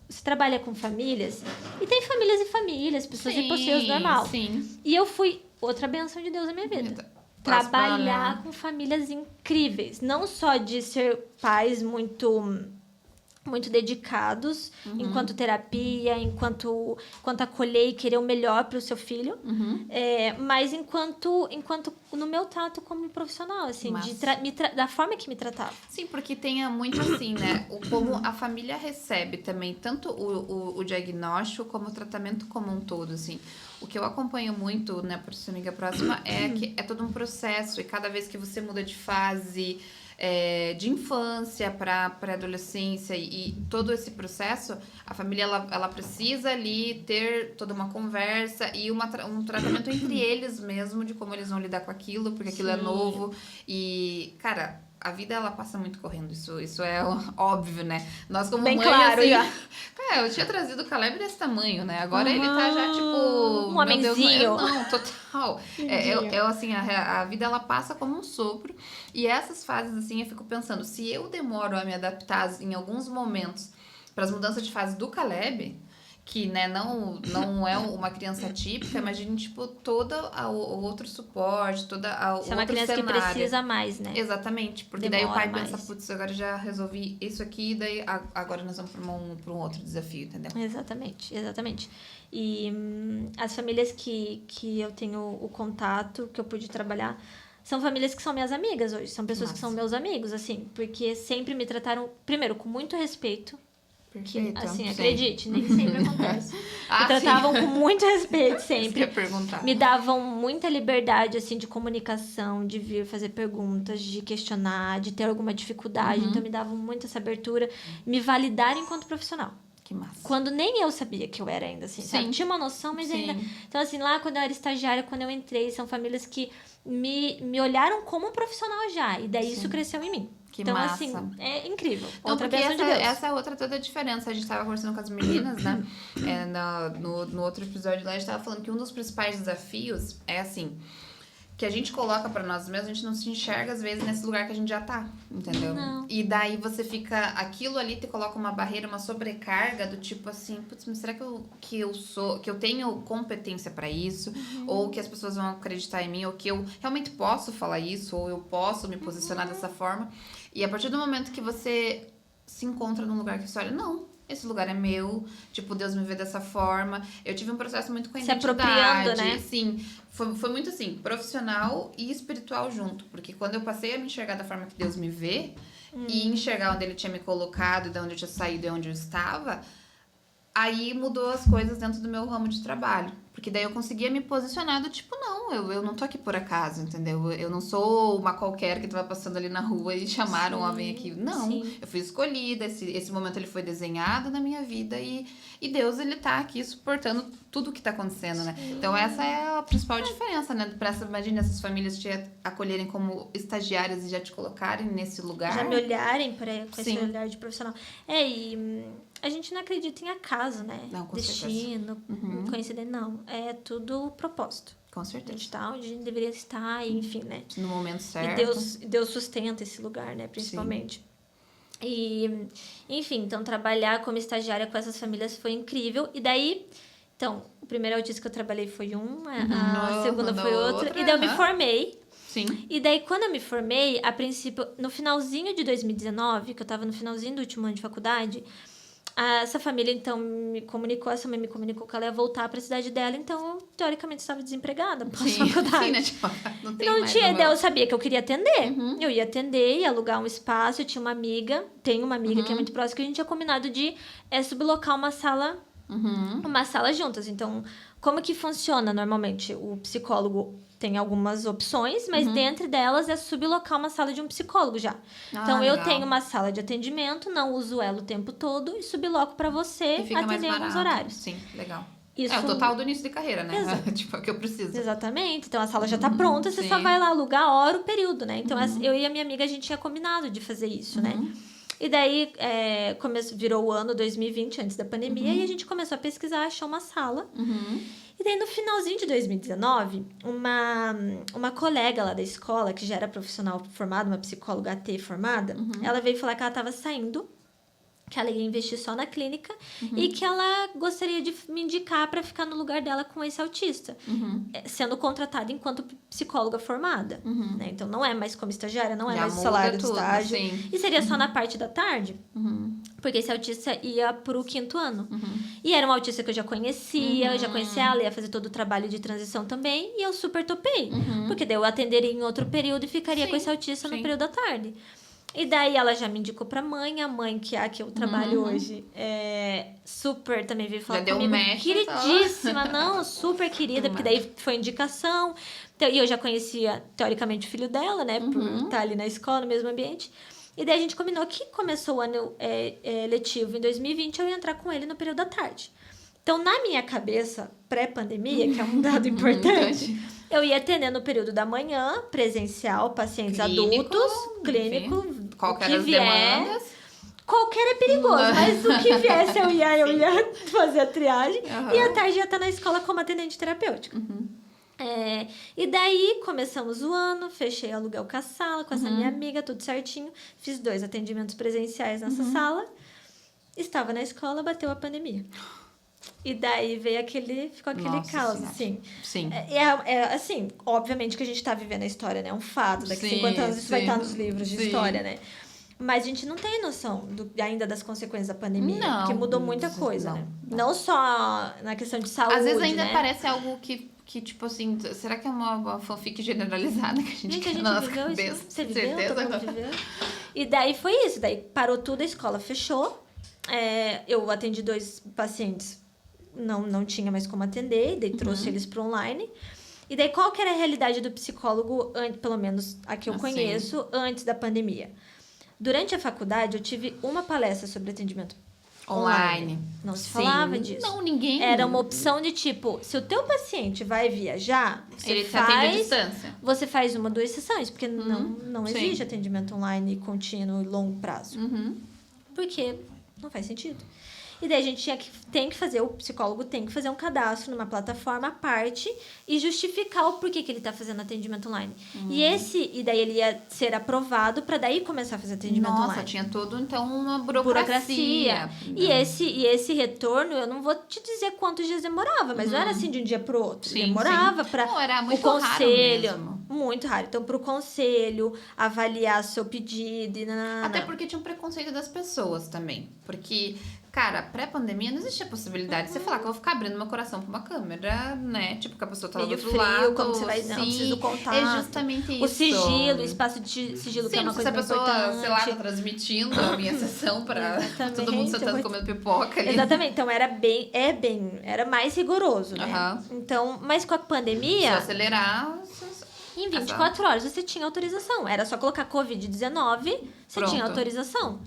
você trabalha com famílias e tem famílias e famílias, pessoas impossíveis, normal. Sim. E eu fui outra bênção de Deus na minha vida. Trabalhar com famílias incríveis. Não só de ser pais muito dedicados, enquanto terapia, enquanto acolher e querer o melhor para o seu filho, mas enquanto no meu trato como profissional, assim, da forma que me tratava. Sim, porque tem muito assim, né? Como a família recebe também, tanto o diagnóstico como o tratamento como um todo, assim. O que eu acompanho muito, né, por sua amiga próxima, é que é todo um processo, e cada vez que você muda de fase... de infância para adolescência e todo esse processo, a família ela precisa ali ter toda uma conversa e um tratamento entre eles mesmo de como eles vão lidar com aquilo, porque aquilo é novo e, cara, a vida ela passa muito correndo, isso é óbvio, né? Nós como bem mãe, claro, assim, eu tinha trazido o Caleb desse tamanho, né? Agora ele tá já tipo... Um homenzinho. Não, total. Assim, a vida ela passa como um sopro e essas fases, assim, eu fico pensando, se eu demoro a me adaptar em alguns momentos para as mudanças de fase do Caleb... que, né, não é uma criança típica, imagine, tipo, todo o outro suporte, Você é uma criança cenário. Que precisa mais, né? Exatamente, porque daí o pai pensa, putz, agora já resolvi isso aqui, daí agora nós vamos para um outro desafio, entendeu? Exatamente. E as famílias que eu tenho o contato, que eu pude trabalhar, são famílias que são minhas amigas hoje, são pessoas que são meus amigos, assim, porque sempre me trataram, primeiro, com muito respeito. Perfeito, que, assim, sim. acredite, nem sempre acontece. Me tratavam com muito respeito sempre. Me davam muita liberdade, assim, de comunicação, de vir fazer perguntas, de questionar, de ter alguma dificuldade. Então, me davam muito essa abertura. Me validar enquanto profissional. Que massa. Quando nem eu sabia que eu era ainda, assim, sabe? Tinha uma noção, mas ainda... Então, assim, lá quando eu era estagiária, quando eu entrei, são famílias que me olharam como profissional já. E daí isso cresceu em mim. Que então, massa. assim, é incrível. Então, outra bênção de Deus. Essa é outra toda a diferença. A gente tava conversando com as meninas, né? No outro episódio lá, a gente tava falando que um dos principais desafios é assim... que a gente coloca pra nós mesmos, a gente não se enxerga, às vezes, nesse lugar que a gente já tá, entendeu? Não. E daí você fica... Aquilo ali te coloca uma barreira, uma sobrecarga do tipo assim... Putz, mas será que eu tenho competência pra isso? Ou que as pessoas vão acreditar em mim? Ou que eu realmente posso falar isso? Ou eu posso me posicionar dessa forma? E a partir do momento que você se encontra num lugar que você olha... Não, esse lugar é meu, tipo, Deus me vê dessa forma. Eu tive um processo muito com a Se identidade. apropriando, né? Sim, foi muito assim, profissional e espiritual junto. Porque quando eu passei a me enxergar da forma que Deus me vê, e enxergar onde ele tinha me colocado, e de onde eu tinha saído e onde eu estava, aí mudou as coisas dentro do meu ramo de trabalho. Porque daí eu conseguia me posicionar do tipo, não, eu não tô aqui por acaso, entendeu? Eu não sou uma qualquer que tava passando ali na rua e chamaram alguém aqui. Não, sim. eu fui escolhida, esse momento ele foi desenhado na minha vida e Deus, ele tá aqui suportando tudo que tá acontecendo, né? Então essa é a principal diferença, né? Imagina essas famílias te acolherem como estagiárias e já te colocarem nesse lugar. Já me olharem com esse Sim. olhar de profissional. E a gente não acredita em acaso, né? Não, com destino, coincidência, não. É tudo propósito. Com A certeza. gente tá onde a gente deveria estar, enfim, né? No momento certo. E Deus sustenta esse lugar, né? Principalmente. E, enfim, então trabalhar como estagiária com essas famílias foi incrível. E daí, então, o primeiro autista que eu trabalhei foi a segunda foi outra. E daí eu me formei. Sim. E daí, quando eu me formei, a princípio, no finalzinho de 2019, que eu tava no finalzinho do último ano de faculdade, essa família, então, essa mãe me comunicou que ela ia voltar para a cidade dela, então, eu, teoricamente, estava desempregada pós-faculdade. Sim, né? Tipo, não tinha ideia, eu sabia que eu queria atender. Eu ia atender, ia alugar um espaço, eu tinha uma amiga, tenho uma amiga que é muito próxima, que a gente tinha combinado de sublocar uma sala juntas. Então, como que funciona normalmente? O psicólogo tem algumas opções, mas dentro delas é sublocar uma sala de um psicólogo já. Então, eu tenho uma sala de atendimento, não uso ela o tempo todo e subloco para você atender alguns horários. Sim, legal. Isso... É o total do início de carreira, né? Tipo, é o que eu preciso. Exatamente. Então, a sala já tá pronta, você só vai lá alugar a hora, o período, né? Então, eu e a minha amiga, a gente tinha combinado de fazer isso, né? E daí, virou o ano 2020, antes da pandemia, e a gente começou a pesquisar, achou uma sala. E daí, no finalzinho de 2019, uma colega lá da escola, que já era profissional formada, uma psicóloga AT formada, ela veio falar que ela estava saindo, que ela ia investir só na clínica e que ela gostaria de me indicar para ficar no lugar dela com esse autista, sendo contratada enquanto psicóloga formada. Né? Então, não é mais como estagiária, não é já mais o salário do estágio. Sim. E seria só na parte da tarde, porque esse autista ia pro 5º ano. E era um autista que eu já conhecia, ela, ia fazer todo o trabalho de transição também, e eu super topei. Porque daí eu atenderia em outro período e ficaria com esse autista no período da tarde. E daí ela já me indicou pra mãe, a mãe que é a que eu trabalho hoje, super também veio falar já comigo, deu um match, queridíssima, não, super querida, porque daí foi indicação, e eu já conhecia, teoricamente, o filho dela, né, por estar ali na escola, no mesmo ambiente, e daí a gente combinou que começou o ano letivo em 2020, eu ia entrar com ele no período da tarde. Então, na minha cabeça, pré-pandemia, que é um dado importante... Eu ia atender no período da manhã, presencial, pacientes adultos, clínico, qualquer que vier. Demandas. Qualquer é perigoso, mas o que viesse eu ia fazer a triagem. E à tarde ia estar na escola como atendente terapêutica. E daí começamos o ano, fechei aluguel com a sala, com essa minha amiga, tudo certinho. Fiz 2 atendimentos presenciais nessa sala. Estava na escola, bateu a pandemia. E daí ficou aquele caos, assim. Sim. Assim, obviamente que a gente tá vivendo a história, né? É um fato, daqui a 50 anos isso vai estar nos livros de história, né? Mas a gente não tem noção ainda das consequências da pandemia, porque mudou muita coisa, né? Não só na questão de saúde, às vezes ainda né? parece algo que, tipo assim, será que é uma fanfic generalizada que a gente viveu na nossa isso, cabeça? você viveu, todo mundo viveu. E daí foi isso, daí parou tudo, a escola fechou. Eu atendi 2 pacientes, não tinha mais como atender, daí trouxe eles para online. E daí, qual que era a realidade do psicólogo, pelo menos a que eu conheço, antes da pandemia? Durante a faculdade, eu tive uma palestra sobre atendimento online. Não se falava disso. Não, ninguém. Era uma opção de tipo, se o teu paciente vai viajar, ele atende à distância. Você faz 1 ou 2 sessões, porque não existe atendimento online contínuo e longo prazo. Porque não faz sentido. E daí a gente o psicólogo tem que fazer um cadastro numa plataforma à parte e justificar o porquê que ele está fazendo atendimento online. E daí ele ia ser aprovado para daí começar a fazer atendimento online. Nossa, tinha tudo, então, uma burocracia. E esse retorno, eu não vou te dizer quantos dias demorava, mas não era assim de um dia pro outro. Demorava para o conselho. Raro mesmo. Muito raro. Então, pro conselho avaliar seu pedido. Até porque tinha um preconceito das pessoas também. Porque Cara, pré-pandemia não existia possibilidade de você falar que eu vou ficar abrindo meu coração pra uma câmera, né? Tipo, que a pessoa tá lá do Meio outro frio, lado. como você vai... Não, Sim, preciso contar. é justamente isso. O sigilo, o espaço de sigilo, Sim, que é uma não sei se coisa a bem pessoa, importante. sei lá, tá transmitindo a minha sessão pra Exatamente. todo mundo sentando comendo pipoca ali. Exatamente, então era mais rigoroso, né? Aham. Então, mas com a Se pandemia, acelerar... em 24 horas você tinha autorização. Era só colocar Covid-19, você Pronto. tinha autorização.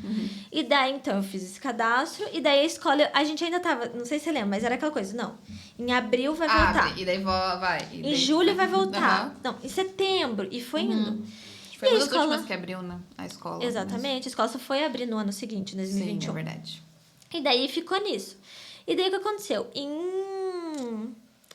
E daí, então, eu fiz esse cadastro. E daí a escola, a gente ainda tava, não sei se você lembra, mas era aquela coisa, não. Em abril vai voltar. Abre, e daí vai. E Em daí... julho vai voltar. Aham. Não, em setembro. E foi indo. Foi E a uma das escola- últimas que abriu, né? A escola. Exatamente. A escola só foi abrir no ano seguinte, Sim, 2021. é verdade. E daí ficou nisso. E daí o que aconteceu?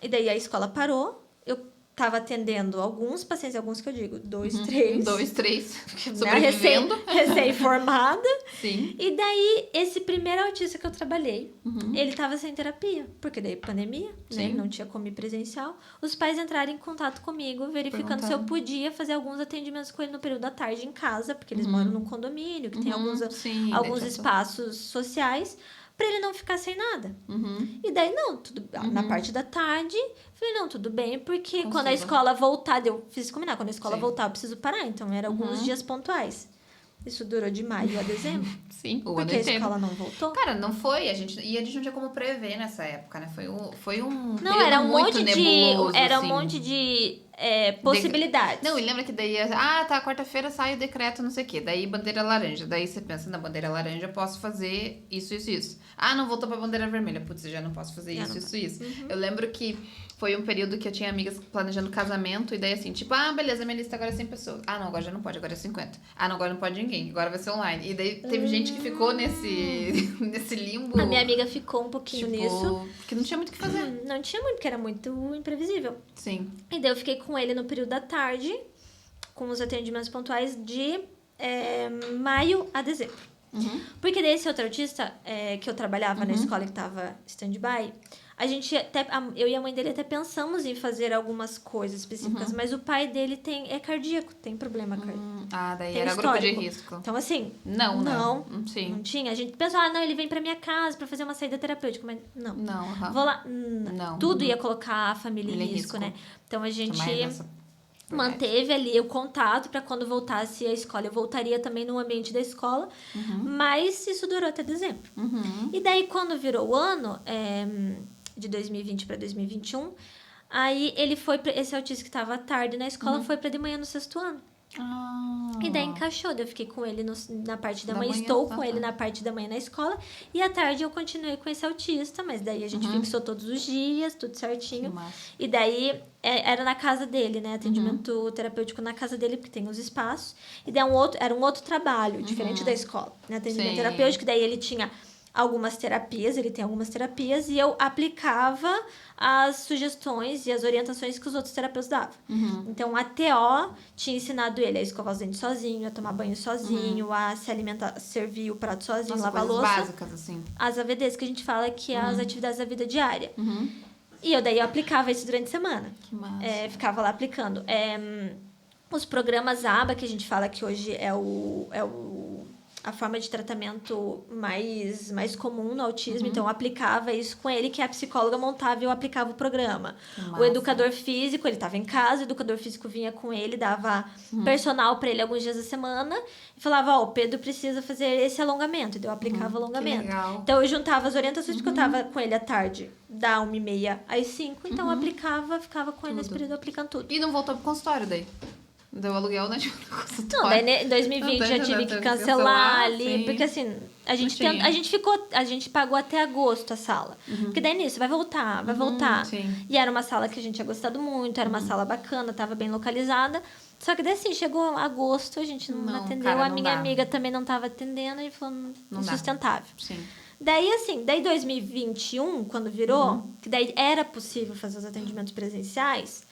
E daí a escola parou. Eu tava atendendo alguns pacientes, alguns que eu digo, 2, 3. 2, 3. Né? Sobrevivendo. Recém-formada. Sim. E daí, esse primeiro autista que eu trabalhei, ele tava sem terapia. Porque daí, pandemia, né? Sim. Não tinha como ir presencial. Os pais entraram em contato comigo, verificando se eu podia fazer alguns atendimentos com ele no período da tarde em casa. Porque eles moram num condomínio, que tem Sim, alguns daí já espaços sociais. Pra ele não ficar sem nada. Uhum. E daí, não, tudo na parte da tarde, falei, não, tudo bem, porque Consigo. quando a escola voltar, eu fiz combinar, quando a escola Sim. voltar, eu preciso parar. Então, eram alguns dias pontuais. Isso durou de maio a dezembro. Sim, o ano Porque a inteiro. escola não voltou. Cara, não foi. A gente não tinha como prever nessa época, né? Foi um Não, período era um muito monte nebuloso, de. Era um assim. monte de possibilidades. Não, e lembra que daí, tá, quarta-feira sai o decreto, não sei o quê. Daí bandeira laranja. Daí você pensa, na bandeira laranja eu posso fazer isso, isso, isso. Ah, não voltou pra bandeira vermelha. Putz, eu já não posso fazer isso, isso, isso. Eu lembro que foi um período que eu tinha amigas planejando casamento. E daí assim, tipo, beleza, minha lista agora é 100 pessoas. Ah, não, agora já não pode, agora é 50. Ah, não, agora não pode ninguém, agora vai ser online. E daí teve gente que ficou nesse limbo. A minha amiga ficou um pouquinho nisso. Porque não tinha muito o que fazer. Não tinha muito, porque era muito imprevisível. Sim. E daí eu fiquei com ele no período da tarde, com os atendimentos pontuais de maio a dezembro. Porque daí esse outro autista que eu trabalhava na escola que tava stand-by, eu e a mãe dele até pensamos em fazer algumas coisas específicas, mas o pai dele é cardíaco, tem problema cardíaco. Daí Tem era grupo de histórico. risco. Então, assim, Não. Sim. não tinha. A gente pensou, não, ele vem pra minha casa pra fazer uma saída terapêutica, mas não. Não, aham. Vou lá. Não. Tudo ia colocar a família Ele em em risco, risco. né? Então, a gente Tomar essa- manteve ali o contato pra quando voltasse a escola. Eu voltaria também no ambiente da escola, mas isso durou até dezembro. E daí, quando virou o ano, de 2020 para 2021, aí ele foi esse autista que estava à tarde na escola foi para de manhã no sexto ano. E daí encaixou, daí eu fiquei com ele na parte da manhã, estou com ele na parte da manhã na escola, e à tarde eu continuei com esse autista, mas daí a gente fixou todos os dias, tudo certinho. Que massa. E daí era na casa dele, né? Atendimento terapêutico na casa dele, porque tem os espaços. E daí era um outro trabalho, diferente da escola, né? Atendimento Sim. terapêutico, daí ele tinha algumas terapias, ele tem algumas terapias, e eu aplicava as sugestões e as orientações que os outros terapeutas davam. Então, a TO tinha ensinado ele a escovar os dentes sozinho, a tomar banho sozinho, a se alimentar, servir o prato sozinho, Nossa, lavar a coisas louça. básicas, assim. As AVDs, que a gente fala que é as atividades da vida diária. E eu aplicava isso durante a semana. Que massa. Ficava lá aplicando. Os programas ABA, que a gente fala que hoje é a forma de tratamento mais comum no autismo. Então, eu aplicava isso com ele, que a psicóloga montava e eu aplicava o programa. O educador físico, ele estava em casa, o educador físico vinha com ele, dava personal para ele alguns dias da semana e falava, o Pedro precisa fazer esse alongamento. Então, eu aplicava alongamento. Que legal. Então, eu juntava as orientações, porque eu estava com ele à tarde, da 1h30 às 5. Então, eu aplicava, ficava com ele nesse período aplicando tudo. E não voltou pro consultório daí? Deu aluguel, né? Não, daí em 2020 já tive que cancelar ali, sim. porque assim, a gente tinha. a gente pagou até agosto a sala. Porque daí nisso, vai voltar. Sim. E era uma sala que a gente tinha gostado muito, era uma sala bacana, tava bem localizada. Só que daí assim, chegou agosto, a gente não atendeu, cara, a não minha dá. amiga também não tava atendendo e falou Não dá. insustentável. Sim. Daí, assim, 2021, quando virou, que daí era possível fazer os atendimentos presenciais,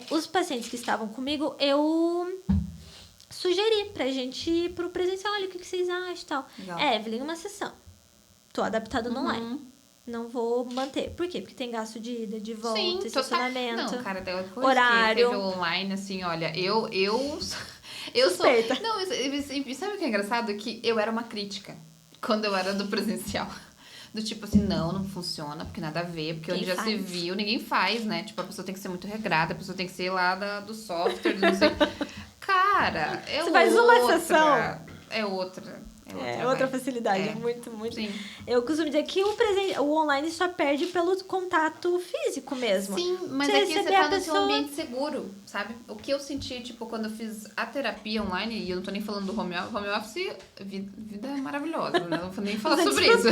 os pacientes que estavam comigo, eu sugeri pra gente ir pro presencial, olha o que vocês acham e tal. Legal. Evelyn, uma sessão. Tô adaptado no online. Não vou manter. Por quê? Porque tem gasto de ida, de volta, Sim, estacionamento. Não, cara, tem outra coisa horário. que teve online, assim, olha, eu sou... Suspeita. Não, e sabe o que é engraçado? Que eu era uma crítica. quando eu era do presencial. Do tipo assim, não funciona, porque nada a ver, porque onde já se viu, ninguém faz, né? Tipo, a pessoa tem que ser muito regrada, a pessoa tem que ser lá do software, não sei. Cara, Você faz uma sessão. É outra. É outra facilidade, muito. Sim. Eu costumo dizer que o online só perde pelo contato físico mesmo. Sim, mas aqui você tá no seu ambiente seguro, sabe? O que eu senti, tipo, quando eu fiz a terapia online, e eu não tô nem falando do home office, vida é maravilhosa, né? Não vou nem falar sobre isso.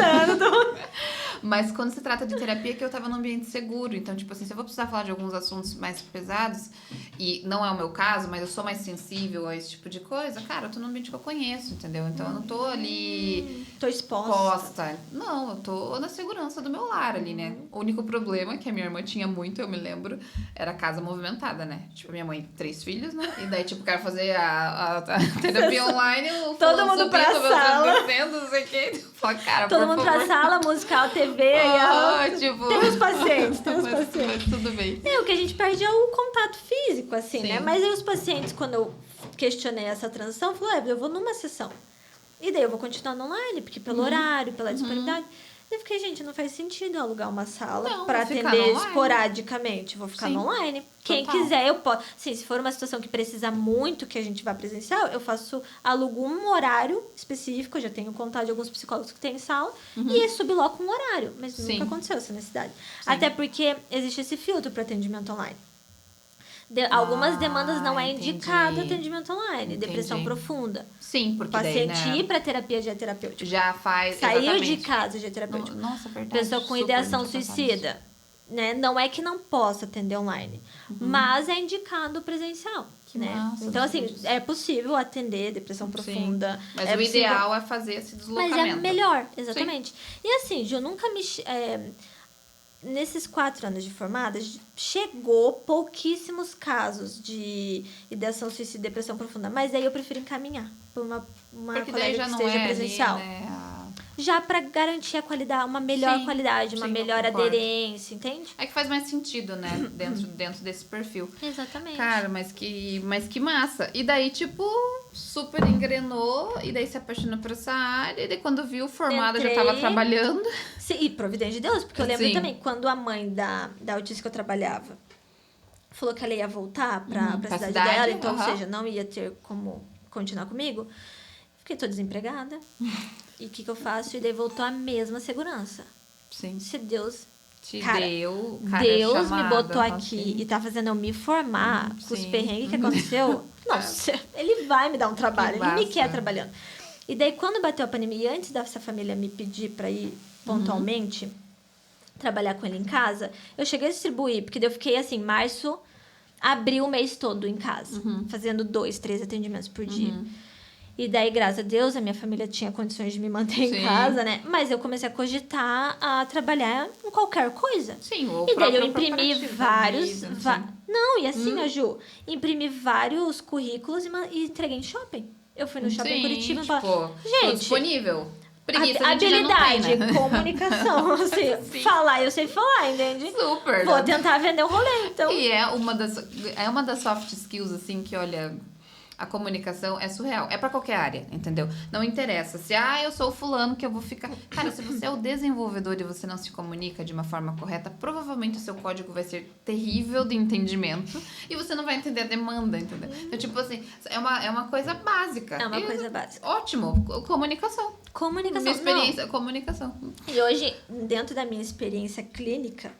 Mas quando se trata de terapia, que eu tava num ambiente seguro. Então, tipo assim, se eu vou precisar falar de alguns assuntos mais pesados, e não é o meu caso, mas eu sou mais sensível a esse tipo de coisa, cara, eu tô num ambiente que eu conheço, entendeu? Então eu não tô ali... Tô exposta. Não, eu tô na segurança do meu lar ali, né? O único problema que a minha irmã tinha muito, eu me lembro, era a casa movimentada, né? Tipo, minha mãe, 3 filhos, né? E daí, tipo, quero fazer a terapia online, todo mundo pra sala. Não sei o que. Fala, cara, todo mundo pra sala, musical, TV. Tipo... Tem os pacientes, mas tudo bem. O que a gente perde é o contato físico, assim, né? Mas aí os pacientes, quando eu questionei essa transição, falaram, eu vou numa sessão. E daí eu vou continuar no online, porque pelo horário, pela disponibilidade. Eu fiquei, gente, não faz sentido eu alugar uma sala pra atender esporadicamente. Vou ficar no online. Quem quiser, eu posso. Sim, se for uma situação que precisa muito que a gente vá presencial, eu alugo um horário específico. Eu já tenho contato de alguns psicólogos que têm sala. E subloco um horário. Mas nunca aconteceu essa necessidade. Até porque existe esse filtro para atendimento online. Algumas demandas não é indicado atendimento online. Depressão profunda. Sim, porque paciente daí, né, ir para terapia já é terapêutica. Já faz, sair de casa já é terapêutica. Nossa, verdade. Pessoa com ideação suicida. Né? Não é que não possa atender online. Mas é indicado presencial. Né? Massa, então, assim, é possível atender depressão profunda. Mas o ideal é fazer esse deslocamento. Mas é melhor, exatamente. E assim, Ju, nunca me... nesses 4 anos de formada, chegou pouquíssimos casos de ideação suicida e depressão profunda. Mas aí eu prefiro encaminhar por uma colega que esteja presencial. Ali, né, já para garantir a qualidade, uma melhor qualidade, uma melhor aderência, entende? É que faz mais sentido, né? dentro desse perfil. Exatamente. Cara, mas que massa. E daí, tipo, super engrenou, e daí se apaixonou por essa área, e daí quando viu, formada, já tava trabalhando. Sim, e providência de Deus, porque eu lembro também, quando a mãe da autista que eu trabalhava falou que ela ia voltar pra cidade dela, então, ou seja, não ia ter como continuar comigo, fiquei toda desempregada. E o que eu faço? E daí voltou a mesma segurança. Sim. Se Deus... Te cara, deu, Deus chamada, me botou aqui e tá fazendo eu me formar com os perrengues que aconteceu. Nossa, ele vai me dar um trabalho. Ele me quer trabalhando. E daí, quando bateu a pandemia, e antes dessa família me pedir pra ir pontualmente trabalhar com ele em casa, eu cheguei a distribuir, porque daí eu fiquei assim, março, abril o mês todo em casa, fazendo 2, 3 atendimentos por dia. E daí, graças a Deus, a minha família tinha condições de me manter em casa, né? Mas eu comecei a cogitar a trabalhar em qualquer coisa. Sim, ou e daí eu imprimi vários... vida, Não, e assim, a Ju, imprimi vários currículos e entreguei em shopping. Eu fui no shopping em Curitiba e falei, gente... disponível. Preguiça, habilidade, já não tem, né? comunicação. Assim, falar, eu sei falar, entende? Super. Vou tentar vender o rolê, então. E é uma das soft skills, assim, que, olha... A comunicação é surreal. É pra qualquer área, entendeu? Não interessa. Se, eu sou o fulano que eu vou ficar... Cara, se você é o desenvolvedor e você não se comunica de uma forma correta, provavelmente o seu código vai ser terrível de entendimento e você não vai entender a demanda, entendeu? Então, tipo assim, é uma coisa básica. É uma coisa básica. Ótimo. Comunicação. Comunicação. Minha experiência, comunicação. E hoje, dentro da minha experiência clínica...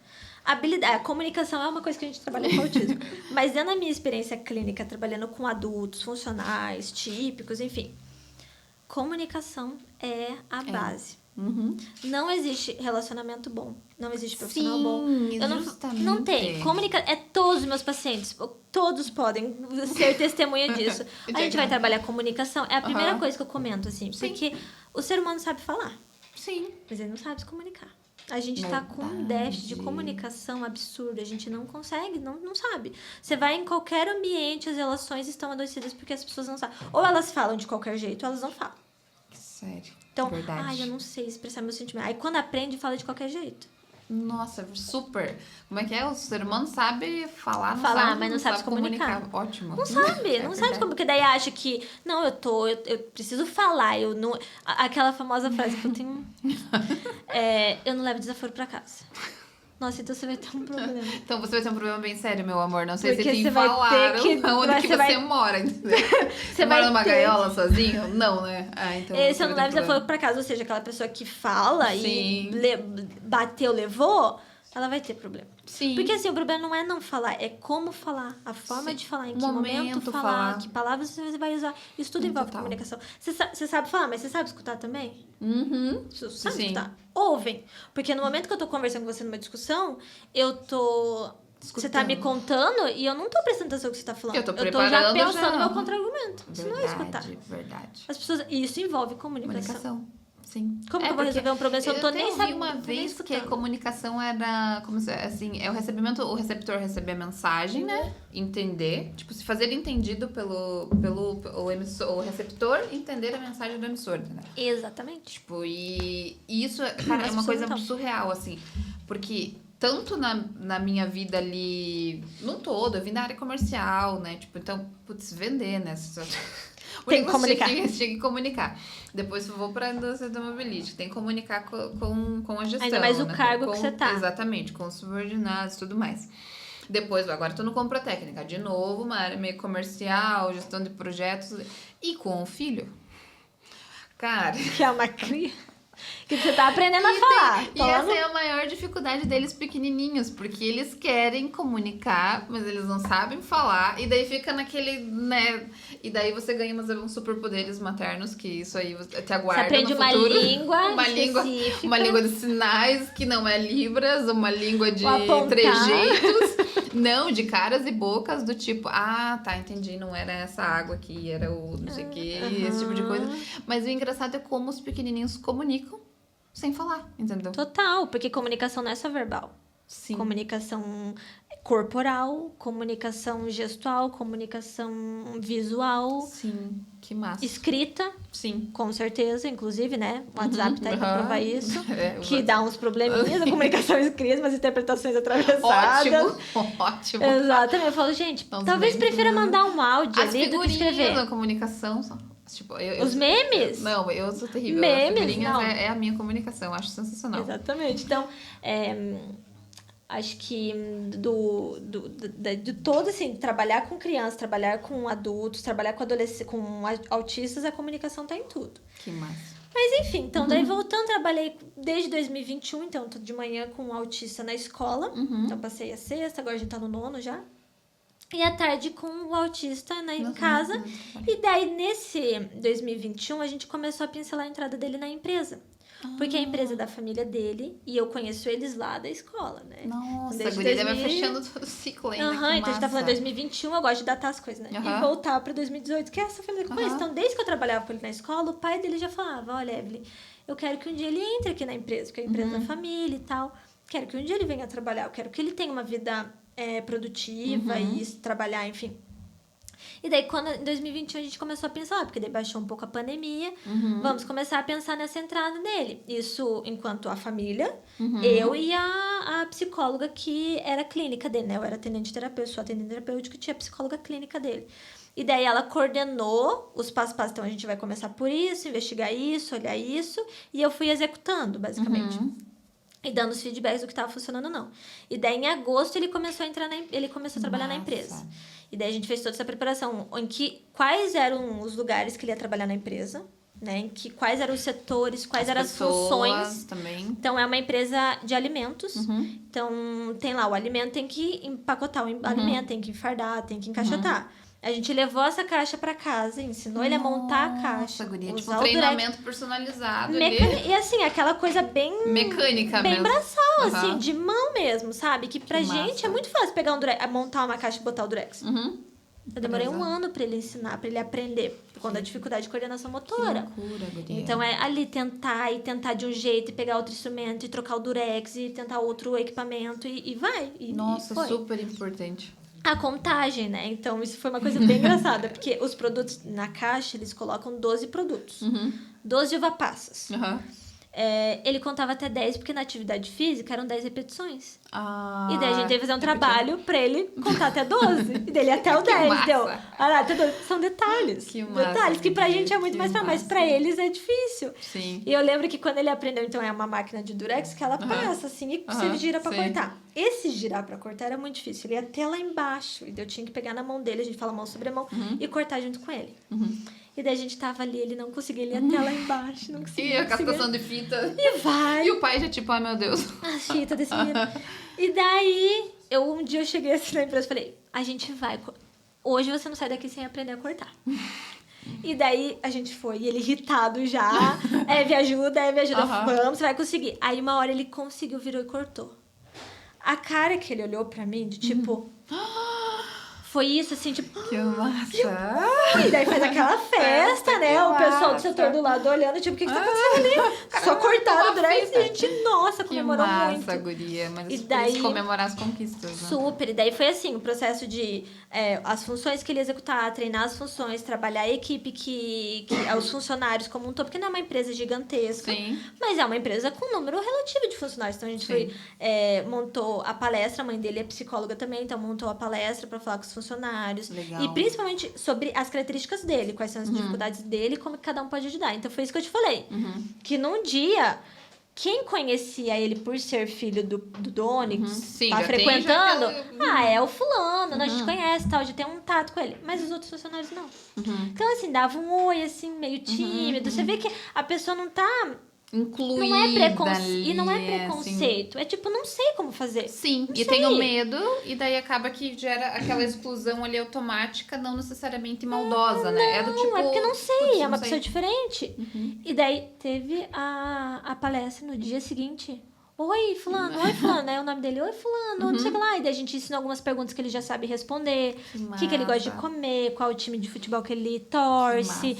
A comunicação é uma coisa que a gente trabalha com autismo. Mas dentro da minha experiência clínica, trabalhando com adultos, funcionais, típicos, enfim. Comunicação é a base. Não existe relacionamento bom. Não existe profissional bom. Não tem. Todos os meus pacientes, todos podem ser testemunha disso. A gente vai trabalhar comunicação. É a primeira coisa que eu comento, assim. Porque o ser humano sabe falar. Sim. Mas ele não sabe se comunicar. A gente tá com um déficit de comunicação absurdo. A gente não consegue, não sabe. Você vai em qualquer ambiente, as relações estão adoecidas porque as pessoas não sabem. Ou elas falam de qualquer jeito, ou elas não falam. Sério. Então, verdade. eu não sei expressar meu sentimento. Aí quando aprende, fala de qualquer jeito. Nossa, super. Como é que é? O ser humano sabe falar, Mas não sabe se comunicar. Ótimo. Não sabe, não sabe como, porque daí acha que, não, eu preciso falar, eu não... Aquela famosa frase que eu tenho, eu não levo desaforo pra casa. Nossa, então você vai ter um problema. Então você vai ter um problema bem sério, meu amor. Não sei Porque se te você vai falaram ter que- onde que você mora, entendeu? Você mora numa gaiola sozinho? Não, né? Então Esse você eu não vai levo ter desaforo pra casa, ou seja, aquela pessoa que fala Sim. e bateu, levou, ela vai ter problema. Sim. Porque assim, o problema não é não falar, é como falar, a forma de falar, em que momento falar, que palavras você vai usar. Isso tudo envolve Total. comunicação. Você sabe falar, mas você sabe escutar também? Você sabe Sim. escutar? Ouvem. Porque no momento que eu tô conversando com você numa discussão, eu tô... Você tá me contando e eu não tô prestando atenção no que você tá falando. Eu tô já preparando pensando no já. meu contra-argumento. Isso não é escutar. Verdade. As pessoas... Isso envolve comunicação. Comunicação. Sim. Como que eu vou resolver um problema se eu não tô nem sabendo? Eu uma vez que a comunicação era, como se, assim, é o recebimento, o receptor receber a mensagem, né? Entender, tipo, se fazer entendido pelo o receptor entender a mensagem do emissor, né? Exatamente. Tipo, e isso, cara, é uma coisa surreal, assim, porque tanto na minha vida ali, no todo, eu vim da área comercial, né? Tipo, então, putz, vender, né? Tem que comunicar. Tinha que comunicar. Depois eu vou para a indústria automobilística. Tem que comunicar com a gestão. Ainda mais o né? cargo que você tá. Exatamente, com os subordinados e tudo mais. Depois, agora tô no compra técnica. De novo, uma área meio comercial, gestão de projetos. E com o filho. Cara... Que é uma cria. Que você tá aprendendo a falar. E essa é a maior dificuldade deles pequenininhos, porque eles querem comunicar, mas eles não sabem falar, e daí fica naquele, né? E daí você ganha uns superpoderes maternos, que isso aí te aguarda. Você aprende no futuro. Uma língua de sinais, que não é Libras, uma língua de trejeitos. Não, de caras e bocas, do tipo, tá, entendi, não era essa água aqui, era o não sei o que, esse tipo de coisa. Mas o engraçado é como os pequenininhos comunicam sem falar, entendeu? Total, porque comunicação não é só verbal. Sim. Comunicação corporal, comunicação gestual, comunicação visual. Sim, que massa. Escrita. Sim. Com certeza, inclusive, né? O WhatsApp tá aí pra provar isso. Que WhatsApp. Dá uns probleminhas, a comunicação escrita, umas interpretações atravessadas. Ótimo. Exatamente. Eu falo, gente, talvez prefira mandar um áudio ali do que escrever. A comunicação... Tipo, os memes? Não, eu sou terrível. Memes, não. É a minha comunicação, acho sensacional. Exatamente. Então, acho que de todo, assim, trabalhar com crianças, trabalhar com adultos, trabalhar com adolescentes, com autistas, a comunicação tá em tudo. Que massa. Mas enfim, então daí voltando, trabalhei desde 2021, então tô de manhã com um autista na escola. Então passei a sexta, agora a gente tá no 9º já. E à tarde com o autista em casa. E daí, nesse 2021, a gente começou a pincelar a entrada dele na empresa. Porque a empresa é da família dele e eu conheço eles lá da escola, né? Nossa, a guria vai fechando todo o ciclo ainda. Então a gente tá falando 2021, eu gosto de datar as coisas, né? E voltar pra 2018, que é essa família que eu conheço. Então, desde que eu trabalhava com ele na escola, o pai dele já falava, olha, Evelyn, eu quero que um dia ele entre aqui na empresa, porque é a empresa da família e tal. Quero que um dia ele venha trabalhar, eu quero que ele tenha uma vida produtiva e trabalhar, enfim. E daí, em 2021, a gente começou a pensar, porque daí baixou um pouco a pandemia, vamos começar a pensar nessa entrada dele. Isso enquanto a família, eu e a psicóloga que era clínica dele, né? Eu era atendente terapêutica, sou atendente terapêutica e tinha a psicóloga clínica dele. E daí ela coordenou os passos a passo. Então, a gente vai começar por isso, investigar isso, olhar isso. E eu fui executando, basicamente. E dando os feedbacks do que estava funcionando ou não. E daí, em agosto, ele começou a trabalhar na empresa. E daí, a gente fez toda essa preparação. Quais eram os lugares que ele ia trabalhar na empresa, né? Quais eram os setores, quais eram as funções. Também. Então, é uma empresa de alimentos. Então, tem lá, o alimento tem que empacotar o alimento, tem que enfardar, tem que encaixotar. A gente levou essa caixa pra casa, ensinou ele a montar a caixa. Guria, tipo um treinamento personalizado ali. E assim, aquela coisa bem... Mecânica bem mesmo. braçal, assim, de mão mesmo, sabe? Que pra gente é muito fácil pegar montar uma caixa e botar o durex. Eu demorei 1 ano pra ele ensinar, pra ele aprender. Por conta da dificuldade de coordenação motora. Que loucura, guria. Então, é ali tentar de um jeito, e pegar outro instrumento, e trocar o durex, e tentar outro equipamento, e vai. Nossa, super importante. A contagem, né? Então, isso foi uma coisa bem engraçada. Porque os produtos na caixa, eles colocam 12 produtos. 12 uva passas. ele contava até 10, porque na atividade física eram 10 repetições. Ah, E daí a gente teve que fazer um trabalho pra ele contar até 12. E dele até o Que 10 massa. deu. Ah, lá, até 12. São detalhes. Que massa, Detalhes que pra Bia, gente é muito que mais fácil, mas massa. pra eles é difícil. Sim. E eu lembro que quando ele aprendeu, então é uma máquina de durex que ela passa assim e você gira pra sim. cortar. Esse girar pra cortar era muito difícil. Ele ia até lá embaixo. E daí eu tinha que pegar na mão dele, a gente fala mão sobre mão, e cortar junto com ele. E daí a gente tava ali, ele não conseguia, ele ia até lá embaixo, não conseguia. E a não conseguia. captação de fita. E vai. E o pai já tipo, ai meu Deus. A fita desse menino. E daí, um dia eu cheguei assim na empresa e falei, a gente vai. Hoje você não sai daqui sem aprender a cortar. E daí a gente foi, e ele irritado já. Eve, ajuda, vamos, você vai conseguir. Aí uma hora ele conseguiu, virou e cortou. A cara que ele olhou pra mim, de tipo. Foi isso, assim, tipo. Que massa. E daí faz aquela festa, né? O pessoal do setor do lado olhando, tipo, o que tá acontecendo ali? Só cortaram o dress e a gente, nossa, comemorou que massa, muito. Guria. Mas E por daí, isso comemorar as conquistas, né? super. E daí foi assim, o processo de as funções que ele ia executar, treinar as funções, trabalhar a equipe os funcionários como um todo, porque não é uma empresa gigantesca, Sim. mas é uma empresa com um número relativo de funcionários. Então a gente foi, montou a palestra, a mãe dele é psicóloga também, então montou a palestra para falar com os funcionários. Legal. E principalmente sobre as características dele, quais são as dificuldades dele e como que cada um pode ajudar. Então foi isso que eu te falei. Que num dia, quem conhecia ele por ser filho do Doni, Sim, tá já frequentando, tem, já é o fulano, a gente conhece, tal, de ter um tato com ele. Mas os outros funcionários não. Então, assim, dava um oi, assim, meio tímido. Você vê que a pessoa não tá... Incluída Não é ali, e não é assim. preconceito. É tipo, não sei como fazer. Sim, Não e sei. tem o medo, e daí acaba que gera aquela exclusão ali automática, não necessariamente maldosa, né? É do tipo. Não, é porque não sei, putz, é não uma sei. pessoa diferente. E daí teve a palestra no dia seguinte. Oi, fulano, né? O nome dele, oi, fulano, não sei o que lá. E daí a gente ensinou algumas perguntas que ele já sabe responder. O que ele gosta de massa. comer, qual o time de futebol que ele torce.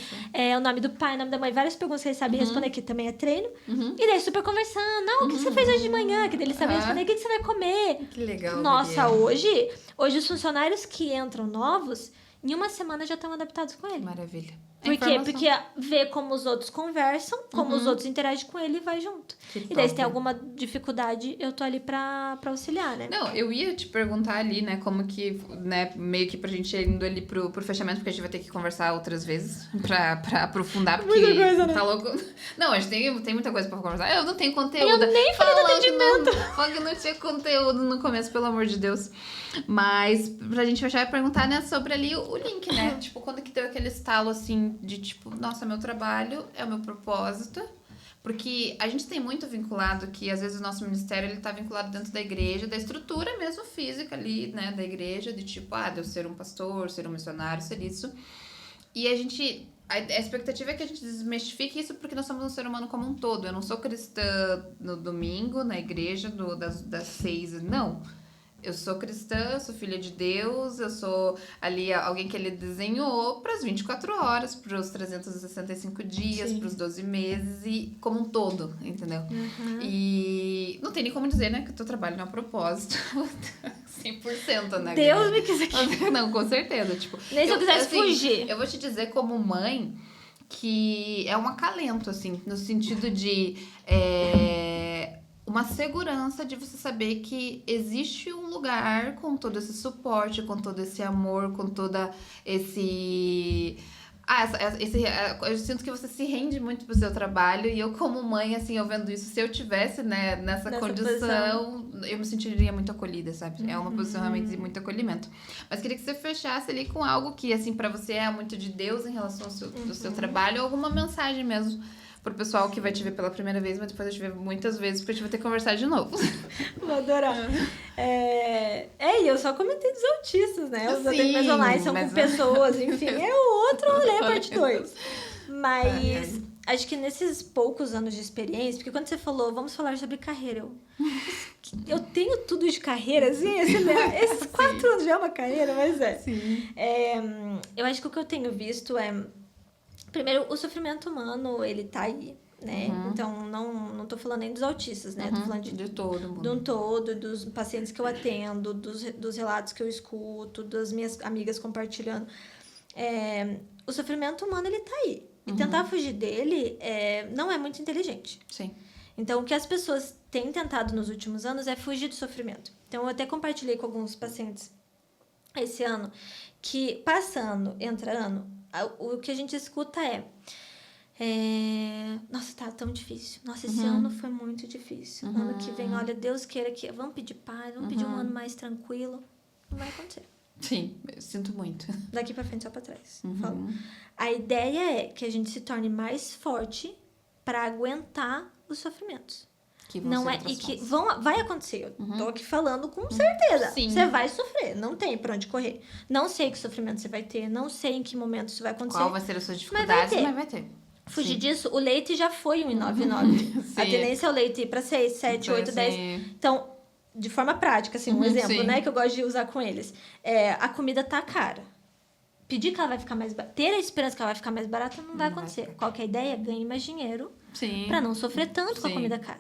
O nome do pai, o nome da mãe. Várias perguntas que ele sabe responder, que também é treino. E daí super conversando. Não, o que você fez hoje de manhã? Que daí ele sabe responder, o que você vai comer? Que legal. Nossa, Guria. hoje os funcionários que entram novos, em uma semana já estão adaptados com ele. Maravilha. Por quê? Informação. Porque vê como os outros conversam, como os outros interagem com ele e vai junto. Que E daí, se top. tem alguma dificuldade, eu tô ali pra auxiliar, né? Não, eu ia te perguntar ali, né, como que, né, meio que pra gente ir indo ali pro fechamento, porque a gente vai ter que conversar outras vezes pra aprofundar, porque Muita coisa, né? tá louco. Não, a gente tem muita coisa pra conversar. Eu não tenho conteúdo. Eu nem falei do atendimento. Falando que não tinha conteúdo no começo, pelo amor de Deus. Mas pra gente fechar, eu ia perguntar, né, sobre ali o link, né? Tipo, quando que deu aquele estalo, assim, de tipo, nossa, meu trabalho é o meu propósito. Porque a gente tem muito vinculado que, às vezes, o nosso ministério, ele tá vinculado dentro da igreja, da estrutura mesmo física ali, né, da igreja, de tipo, de eu ser um pastor, ser um missionário, ser isso. E a expectativa é que a gente desmistifique isso porque nós somos um ser humano como um todo. Eu não sou cristã no domingo, na igreja, das 6, não. Eu sou cristã, eu sou filha de Deus, eu sou ali alguém que ele desenhou para as 24 horas, para os 365 dias, para os 12 meses e como um todo, entendeu? E não tem nem como dizer, né, que o teu trabalho não é um propósito 100%, né? Deus me quis aqui. Não, com certeza, tipo... Nem se eu quisesse fugir. Eu vou te dizer como mãe que é um acalento, assim, no sentido de... uma segurança de você saber que existe um lugar com todo esse suporte, com todo esse amor, com toda esse... eu sinto que você se rende muito pro seu trabalho e eu como mãe, assim, eu vendo isso, se eu tivesse, né, nessa condição, eu me sentiria muito acolhida, sabe? É uma posição realmente de muito acolhimento. Mas queria que você fechasse ali com algo que, assim, pra você é muito de Deus em relação ao seu trabalho, ou alguma mensagem mesmo pro pessoal que vai te ver pela primeira vez, mas depois vai te ver muitas vezes, porque a gente vai ter que conversar de novo. Vou adorar. E eu só comentei dos autistas, né? Os atendentes online são com pessoas, enfim. É o outro rolê, parte 2. Mas acho que nesses poucos anos de experiência, porque quando você falou, vamos falar sobre carreira, eu tenho tudo de carreira, assim, esses 4 anos já é uma carreira, mas Sim. Eu acho que o que eu tenho visto primeiro, o sofrimento humano, ele tá aí, né? Então, não tô falando nem dos autistas, né? Tô falando de todo mundo. De um todo, dos pacientes que eu atendo, dos relatos que eu escuto, das minhas amigas compartilhando. O sofrimento humano, ele tá aí. E tentar fugir dele não é muito inteligente. Sim. Então, o que as pessoas têm tentado nos últimos anos é fugir do sofrimento. Então, eu até compartilhei com alguns pacientes esse ano que passa ano, entra ano, o que a gente escuta nossa, tá tão difícil. Nossa, esse ano foi muito difícil. Ano que vem, olha, Deus queira que... Vamos pedir paz, vamos pedir um ano mais tranquilo. Não vai acontecer. Sim, eu sinto muito. Daqui pra frente, só pra trás. A ideia é que a gente se torne mais forte pra aguentar os sofrimentos. Que não é, e que vai acontecer. Eu tô aqui falando com certeza. Sim. Você vai sofrer, não tem pra onde correr. Não sei que sofrimento você vai ter, não sei em que momento isso vai acontecer. Qual vai ser as suas dificuldades, mas vai ter. Fugir disso, o leite já foi 1,99. A tendência é o leite ir pra 6, 7, 8, 10. Então, de forma prática, assim, um exemplo, né, que eu gosto de usar com eles. A comida tá cara. Pedir que ela vai ficar mais barata, ter a esperança que ela vai ficar mais barata, não vai acontecer. Qual que é a ideia? Ganhe mais dinheiro pra não sofrer tanto com a comida cara.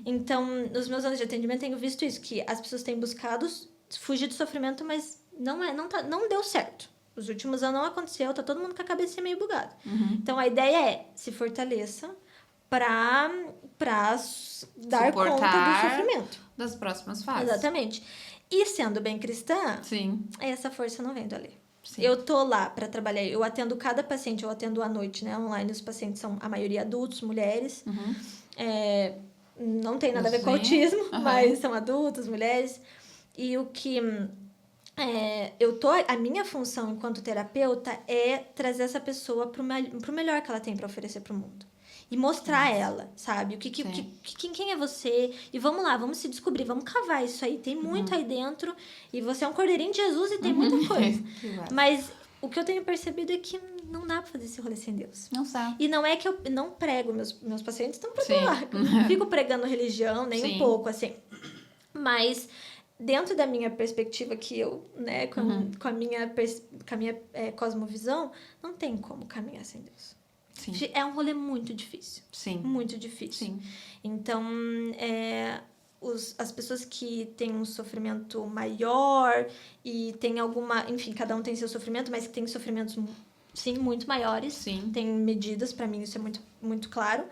Então, nos meus anos de atendimento, tenho visto isso, que as pessoas têm buscado fugir do sofrimento, mas não deu certo. Os últimos anos não aconteceu, tá todo mundo com a cabeça meio bugada. Então, a ideia é se fortaleça pra dar conta do sofrimento. Das próximas fases. Exatamente. E sendo bem cristã, essa força não vem do além. Eu tô lá pra trabalhar, eu atendo cada paciente, eu atendo à noite, né? Online, os pacientes são, a maioria, adultos, mulheres. Não tem nada a ver com autismo, mas são adultos, mulheres. E o que... a minha função enquanto terapeuta é trazer essa pessoa pro melhor que ela tem pra oferecer pro mundo. E mostrar ela, sabe? Quem é você? E vamos lá, vamos se descobrir, vamos cavar isso aí. Tem muito aí dentro. E você é um cordeirinho de Jesus e tem muita coisa. Mas o que eu tenho percebido é que não dá pra fazer esse rolê sem Deus. Não sabe. E não é que eu não prego, meus pacientes estão pra lá. Eu não fico pregando religião, nem um pouco, assim. Mas... dentro da minha perspectiva, que eu, né, com a minha cosmovisão, não tem como caminhar sem Deus. É um rolê muito difícil. Muito difícil. Então, as pessoas que têm um sofrimento maior e tem alguma... enfim, cada um tem seu sofrimento, mas que tem sofrimentos, sim, muito maiores. Tem medidas, pra mim isso é muito, muito claro.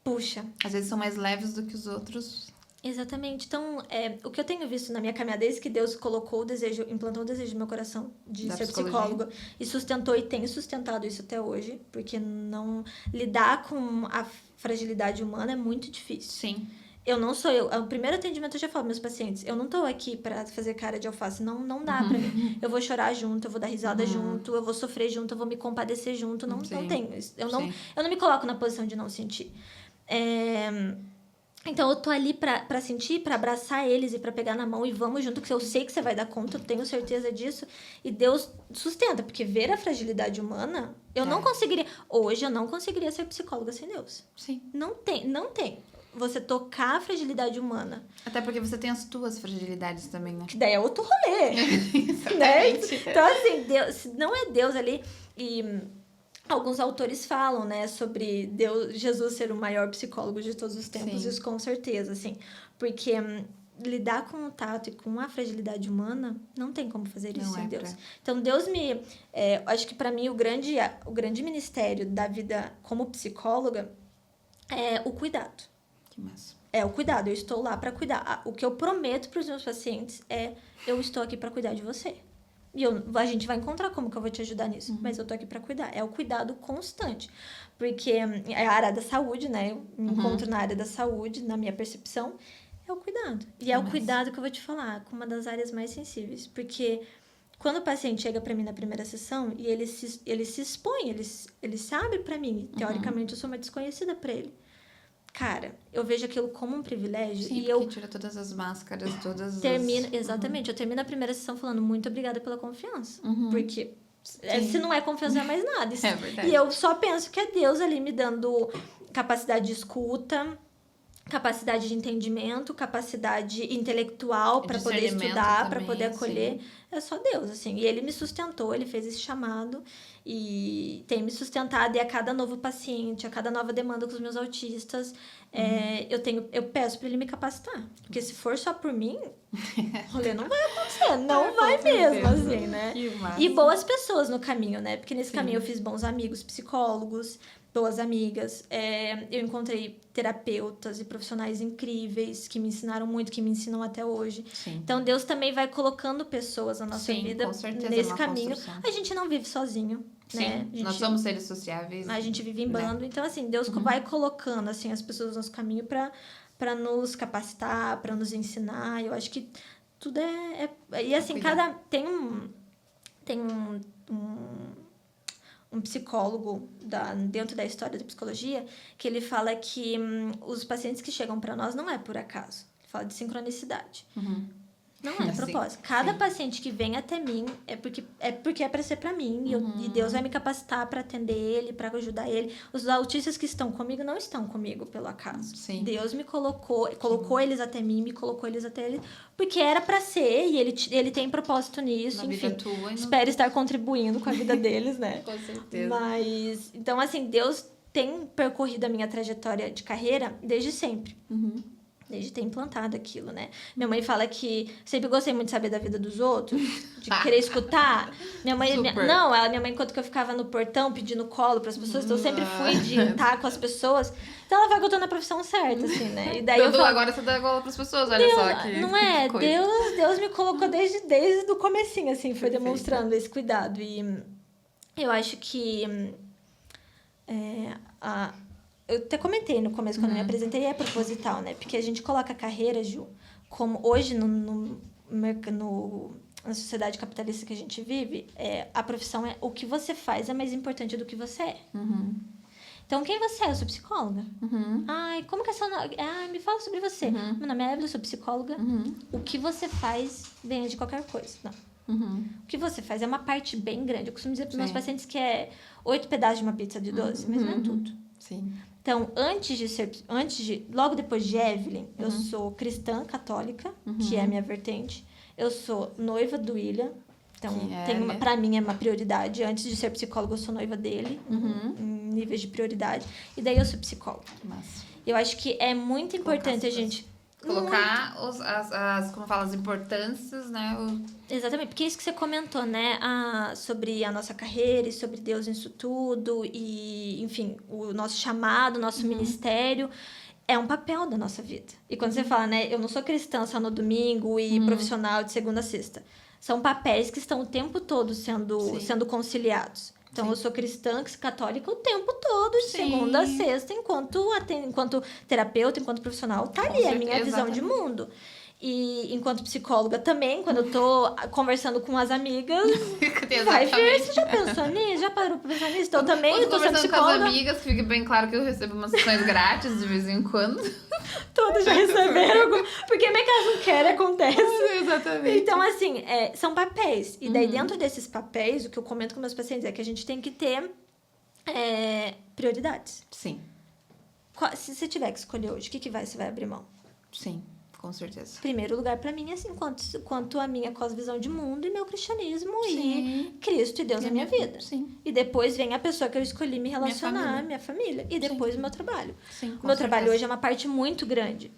Puxa. Às vezes são mais leves do que os outros... Exatamente. Então, o que eu tenho visto na minha caminhada, desde que Deus implantou o desejo no meu coração de ser psicóloga e sustentou e tem sustentado isso até hoje, porque não lidar com a fragilidade humana é muito difícil. Eu não sou eu. O primeiro atendimento eu já falo meus pacientes, eu não tô aqui pra fazer cara de alface, não dá pra mim. Eu vou chorar junto, eu vou dar risada junto, eu vou sofrer junto, eu vou me compadecer junto, não tenho. Eu não me coloco na posição de não sentir. Então, eu tô ali pra sentir, pra abraçar eles e pra pegar na mão e vamos junto, que eu sei que você vai dar conta, eu tenho certeza disso. E Deus sustenta, porque ver a fragilidade humana, não conseguiria... Hoje, eu não conseguiria ser psicóloga sem Deus. Não tem. Você tocar a fragilidade humana. Até porque você tem as tuas fragilidades também, né? Que daí é outro rolê. Né? Então, assim, Deus, se não é Deus ali... E... alguns autores falam, né, sobre Jesus ser o maior psicólogo de todos os tempos, isso com certeza, assim, porque lidar com o tato e com a fragilidade humana, não tem como fazer isso sem Deus. Então, Deus acho que pra mim o grande ministério da vida como psicóloga é o cuidado. Que massa. É o cuidado, eu estou lá pra cuidar. O que eu prometo pros meus pacientes eu estou aqui pra cuidar de você. E a gente vai encontrar como que eu vou te ajudar nisso. Mas eu tô aqui pra cuidar. É o cuidado constante. Porque é a área da saúde, né? Eu me encontro na área da saúde, na minha percepção. É o cuidado. E é o cuidado que eu vou te falar, com uma das áreas mais sensíveis. Porque quando o paciente chega pra mim na primeira sessão e ele se expõe, ele se abre pra mim. Teoricamente, eu sou uma desconhecida pra ele. Cara, eu vejo aquilo como um privilégio. Sim, e eu tira todas as máscaras, Exatamente, eu termino a primeira sessão falando muito obrigada pela confiança. Porque se não é confiança, não é mais nada. É verdade. E eu só penso que é Deus ali me dando capacidade de escuta, capacidade de entendimento, capacidade intelectual para poder estudar, para poder acolher. É só Deus, assim. E ele me sustentou, ele fez esse chamado e tem me sustentado. E a cada novo paciente, a cada nova demanda com os meus autistas, eu peço para ele me capacitar. Porque se for só por mim, o rolê não vai acontecer. Não vai mesmo, assim, né? E boas pessoas no caminho, né? Porque nesse caminho eu fiz bons amigos, psicólogos. boas amigas, eu encontrei terapeutas e profissionais incríveis que me ensinaram muito, que me ensinam até hoje. Sim. Então, Deus também vai colocando pessoas na nossa vida com certeza, nesse uma caminho. construção. A gente não vive sozinho, Sim, né? nós somos seres sociáveis. A gente vive em bando. Né? Então, assim, Deus vai colocando, assim, as pessoas no nosso caminho para nos capacitar, para nos ensinar. Eu acho que tudo E, assim, tem um psicólogo dentro da história da psicologia que ele fala que os pacientes que chegam para nós não é por acaso. Ele fala de sincronicidade. Não é propósito. Cada paciente que vem até mim é porque é para ser para mim. E Deus vai me capacitar para atender ele, para ajudar ele. Os autistas que estão comigo não estão comigo pelo acaso. Sim. Deus me colocou eles até mim, me colocou eles até ele, porque era para ser e ele tem propósito nisso. Na enfim, vida tua, espero estar contribuindo com a vida deles, né? Com certeza. Mas, então, assim, Deus tem percorrido a minha trajetória de carreira desde sempre. Desde ter implantado aquilo, né? Minha mãe fala que sempre gostei muito de saber da vida dos outros, de querer escutar. Minha mãe, minha mãe, enquanto que eu ficava no portão pedindo colo para as pessoas, então eu sempre fui de estar com as pessoas. Então ela vai que eu tô na profissão certa, assim, né? E daí agora você dá colo para as pessoas, olha só que. Não é? Deus me colocou desde o comecinho, assim, foi demonstrando esse cuidado. E eu acho que eu até comentei no começo, quando eu me apresentei, é proposital, né? Porque a gente coloca a carreira, Ju, como hoje na sociedade capitalista que a gente vive, a profissão o que você faz é mais importante do que você é. Então, quem você é? Eu sou psicóloga. Ai, como que é seu nome? Ai, me fala sobre você. Meu nome é Evelyn, eu sou psicóloga. O que você faz vem de qualquer coisa. Não. O que você faz é uma parte bem grande. Eu costumo dizer para os meus pacientes que é 8 pedaços de uma pizza de 12, mas não é tudo. Sim. Então, logo depois de Evelyn, eu sou cristã católica, que é a minha vertente. Eu sou noiva do William. Então, pra mim é uma prioridade. Antes de ser psicóloga, eu sou noiva dele, em níveis de prioridade. E daí eu sou psicóloga. Massa. Eu acho que é muito importante a gente... Colocar as importâncias, né? Exatamente, porque é isso que você comentou, né? Sobre a nossa carreira e sobre Deus nisso tudo. E, enfim, o nosso chamado, o nosso ministério é um papel da nossa vida. E quando você fala, né? Eu não sou cristã só no domingo e profissional de segunda a sexta. São papéis que estão o tempo todo sendo conciliados. Então, eu sou cristã, católica o tempo todo, de segunda a sexta, enquanto terapeuta, enquanto profissional, tá ali a minha visão de mundo. E enquanto psicóloga também, quando eu tô conversando com as amigas, vai ver, você já pensou nisso? Já parou pra pensar nisso? Então, também eu tô sendo psicóloga. Com as amigas, fica bem claro que eu recebo umas sessões grátis de vez em quando. Todas já receberam, porque minha casa não quer, acontece. Exatamente. Então, assim, são papéis. E daí, dentro desses papéis, o que eu comento com meus pacientes é que a gente tem que ter prioridades. Sim. Se você tiver que escolher hoje, o que você vai abrir mão? Sim. Com certeza. Primeiro lugar pra mim é assim, quanto a minha cosmovisão de mundo e meu cristianismo e Cristo e Deus na minha vida. Sim. E depois vem a pessoa que eu escolhi me relacionar, minha família. E depois o meu trabalho. Sim, o meu trabalho hoje é uma parte muito grande.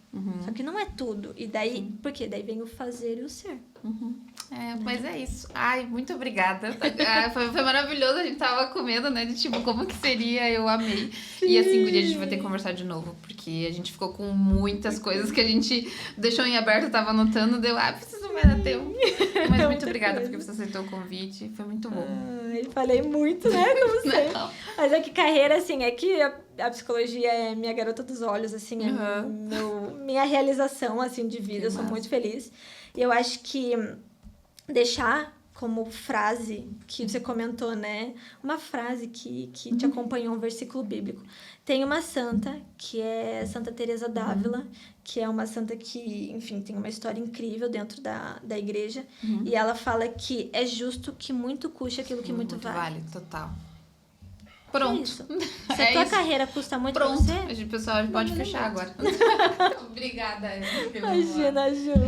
Só que não é tudo. E daí, por quê? Daí vem o fazer e o ser. Mas é isso. Ai, muito obrigada. Foi maravilhoso. A gente tava comendo, né? De tipo, como que seria? Eu amei. Sim. E assim, Guria, a gente vai ter que conversar de novo. Porque a gente ficou com muitas coisas que a gente deixou em aberto, tava anotando. Preciso mais dar tempo. Mas muito obrigada porque você aceitou o convite. Foi muito bom. Falei muito, né? Como sempre. Mas é que carreira, assim, é que a psicologia é minha garota dos olhos, assim, minha realização, assim, de vida. Eu sou muito feliz. E eu acho que deixar como frase que você comentou, né? Uma frase que te acompanhou, um versículo bíblico. Tem uma santa, que é Santa Teresa d'Ávila, que é uma santa que, enfim, tem uma história incrível dentro da igreja. E ela fala que é justo que muito custe aquilo que muito vale. Vale, total. Pronto. É isso. Se a tua carreira custa muito pra você... Pessoal, a gente pode fechar agora. Obrigada, Imagina, Ju.